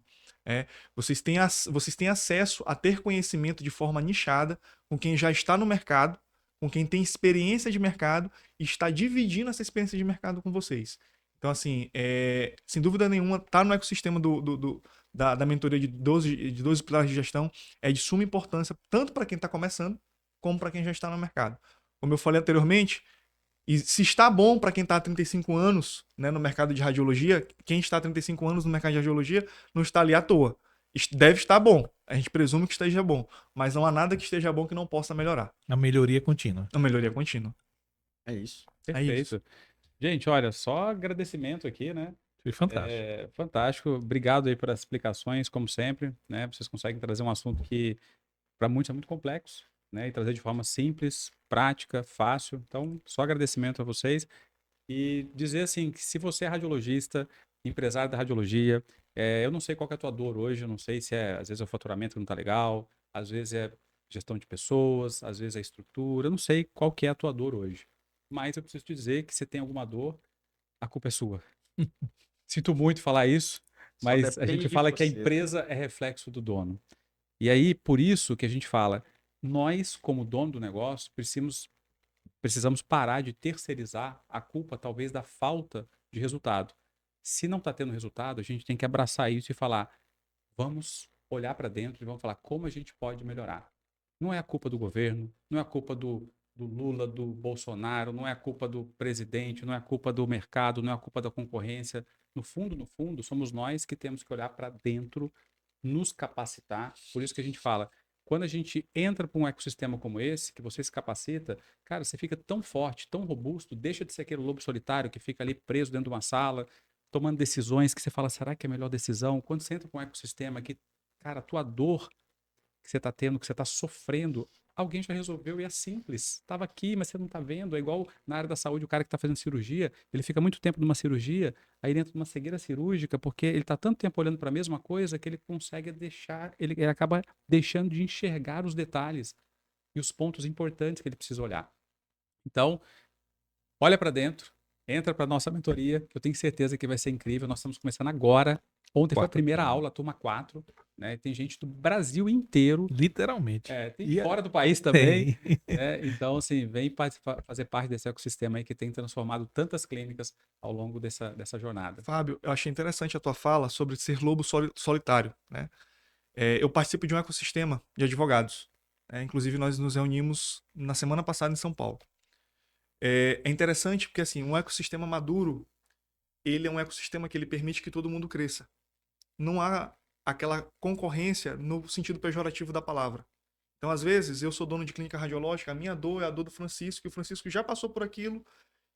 Vocês têm acesso a ter conhecimento de forma nichada com quem já está no mercado, com quem tem experiência de mercado e está dividindo essa experiência de mercado com vocês. Então, assim, sem dúvida nenhuma, estar no ecossistema da mentoria de 12 pilares de gestão é de suma importância, tanto para quem está começando, como para quem já está no mercado. Como eu falei anteriormente, e se está bom para quem está há 35 anos, né, no mercado de radiologia, quem está há 35 anos no mercado de radiologia não está ali à toa. Deve estar bom. A gente presume que esteja bom. Mas não há nada que esteja bom que não possa melhorar. A melhoria contínua. A melhoria contínua. É isso. Perfeito. Gente, olha, só agradecimento aqui, né? Foi fantástico. Fantástico. Obrigado aí pelas explicações, como sempre, né? Vocês conseguem trazer um assunto que para muitos é muito complexo, né? E trazer de forma simples, prática, fácil. Então, só agradecimento a vocês e dizer assim que se você é radiologista, empresário da radiologia, eu não sei qual que é a tua dor hoje, eu não sei se às vezes é o faturamento que não tá legal, às vezes é gestão de pessoas, às vezes é estrutura, eu não sei qual que é a tua dor hoje. Mas eu preciso te dizer que se tem alguma dor, a culpa é sua. Sinto muito falar isso, Só mas a depende gente de fala que a você. empresa é reflexo do dono. E aí, por isso que a gente fala, nós, como dono do negócio, precisamos parar de terceirizar a culpa, talvez, da falta de resultado. Se não está tendo resultado, a gente tem que abraçar isso e falar, vamos olhar para dentro e vamos falar como a gente pode melhorar. Não é a culpa do governo, não é a culpa do Lula, do Bolsonaro, não é a culpa do presidente, não é a culpa do mercado, não é a culpa da concorrência. No fundo, somos nós que temos que olhar para dentro, nos capacitar. Por isso que a gente fala, quando a gente entra para um ecossistema como esse, que você se capacita, cara, você fica tão forte, tão robusto, deixa de ser aquele lobo solitário que fica ali preso dentro de uma sala, tomando decisões que você fala, será que é a melhor decisão? Quando você entra para um ecossistema que, cara, a tua dor que você está tendo, que você está sofrendo, alguém já resolveu e é simples. Estava aqui, mas você não está vendo. É igual na área da saúde, o cara que está fazendo cirurgia, ele fica muito tempo numa cirurgia, aí ele entra numa cegueira cirúrgica, porque ele está tanto tempo olhando para a mesma coisa que ele consegue deixar, ele acaba deixando de enxergar os detalhes e os pontos importantes que ele precisa olhar. Então, olha para dentro, entra para nossa mentoria, que eu tenho certeza que vai ser incrível. Nós estamos começando agora. Ontem foi a primeira aula, turma 4, né? Tem gente do Brasil inteiro. Literalmente. Tem fora do país também. Né? Então, assim, vem fazer parte desse ecossistema aí que tem transformado tantas clínicas ao longo dessa jornada. Fábio, eu achei interessante a tua fala sobre ser lobo solitário, né? Eu participo de um ecossistema de advogados. Inclusive, nós nos reunimos na semana passada em São Paulo. É interessante porque, assim, um ecossistema maduro, ele é um ecossistema que ele permite que todo mundo cresça. Não há aquela concorrência no sentido pejorativo da palavra. Então, às vezes, eu sou dono de clínica radiológica, a minha dor é a dor do Francisco, e o Francisco já passou por aquilo,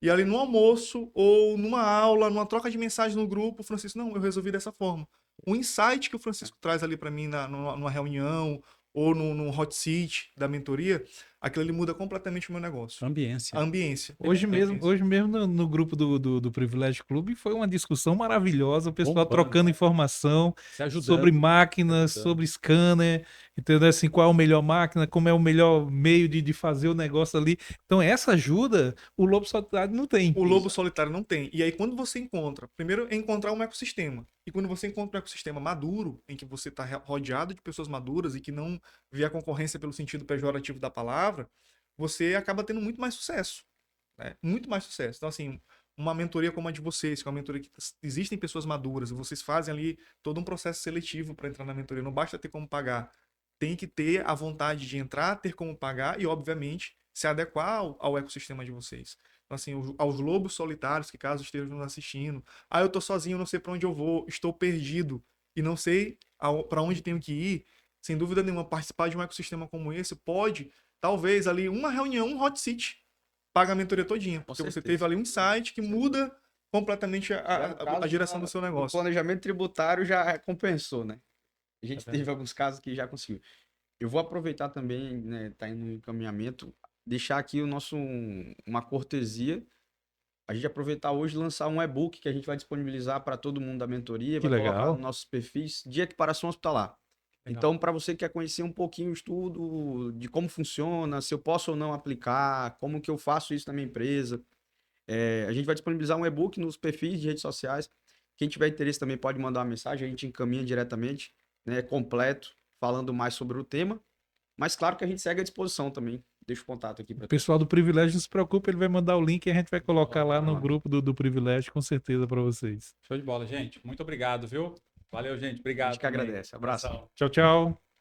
e ali no almoço, ou numa aula, numa troca de mensagem no grupo, o Francisco, não, eu resolvi dessa forma. O insight que o Francisco traz ali para mim numa reunião, ou num hot seat da mentoria, aquilo ali muda completamente o meu negócio. Ambiência. A ambiência. Hoje A mesmo, ambiência. hoje mesmo no grupo do Privilégio Clube foi uma discussão maravilhosa, o pessoal Bombando. trocando informação Se ajudando. sobre máquinas, ajudando. sobre scanner, entendeu? Assim, qual é a melhor máquina, como é o melhor meio de fazer o negócio ali. Então, essa ajuda o Lobo Solitário não tem. O lobo solitário não tem. E aí, quando você encontra, primeiro é encontrar um ecossistema. E quando você encontra um ecossistema maduro, em que você está rodeado de pessoas maduras e que não vê a concorrência pelo sentido pejorativo da palavra, você acaba tendo muito mais sucesso. Né? Muito mais sucesso. Então, assim, uma mentoria como a de vocês, que é uma mentoria que existem pessoas maduras, e vocês fazem ali todo um processo seletivo para entrar na mentoria. Não basta ter como pagar. Tem que ter a vontade de entrar, ter como pagar e, obviamente, se adequar ao ecossistema de vocês. Então, assim, aos lobos solitários que caso estejam nos assistindo. Ah, eu tô sozinho, não sei para onde eu vou, estou perdido e não sei para onde tenho que ir. Sem dúvida nenhuma, participar de um ecossistema como esse pode, talvez, ali, uma reunião, um hot seat, paga a mentoria todinha. Porque você certeza. teve ali um insight que muda completamente a direção do seu O negócio. planejamento tributário já compensou, né? A gente Tá vendo? teve alguns casos que já conseguiu. Eu vou aproveitar também, né, tá indo no encaminhamento, deixar aqui uma cortesia. A gente aproveitar hoje e lançar um e-book que a gente vai disponibilizar para todo mundo da mentoria, Que vai colocar legal. nos nossos perfis de equiparação hospitalar. Legal. Então, para você que quer conhecer um pouquinho o estudo de como funciona, se eu posso ou não aplicar, como que eu faço isso na minha empresa, a gente vai disponibilizar um e-book nos perfis de redes sociais. Quem tiver interesse também pode mandar uma mensagem, a gente encaminha diretamente, né, completo, falando mais sobre o tema. Mas claro que a gente segue à disposição também. Deixa o contato aqui O para pessoal do Privilégio não se preocupe, ele vai mandar o link e a gente vai colocar lá no grupo do Privilégio, com certeza, para vocês. Show de bola, gente. Muito obrigado, viu? Valeu, gente. Obrigado. A gente que também. agradece. Abraço. Abração. Tchau, tchau.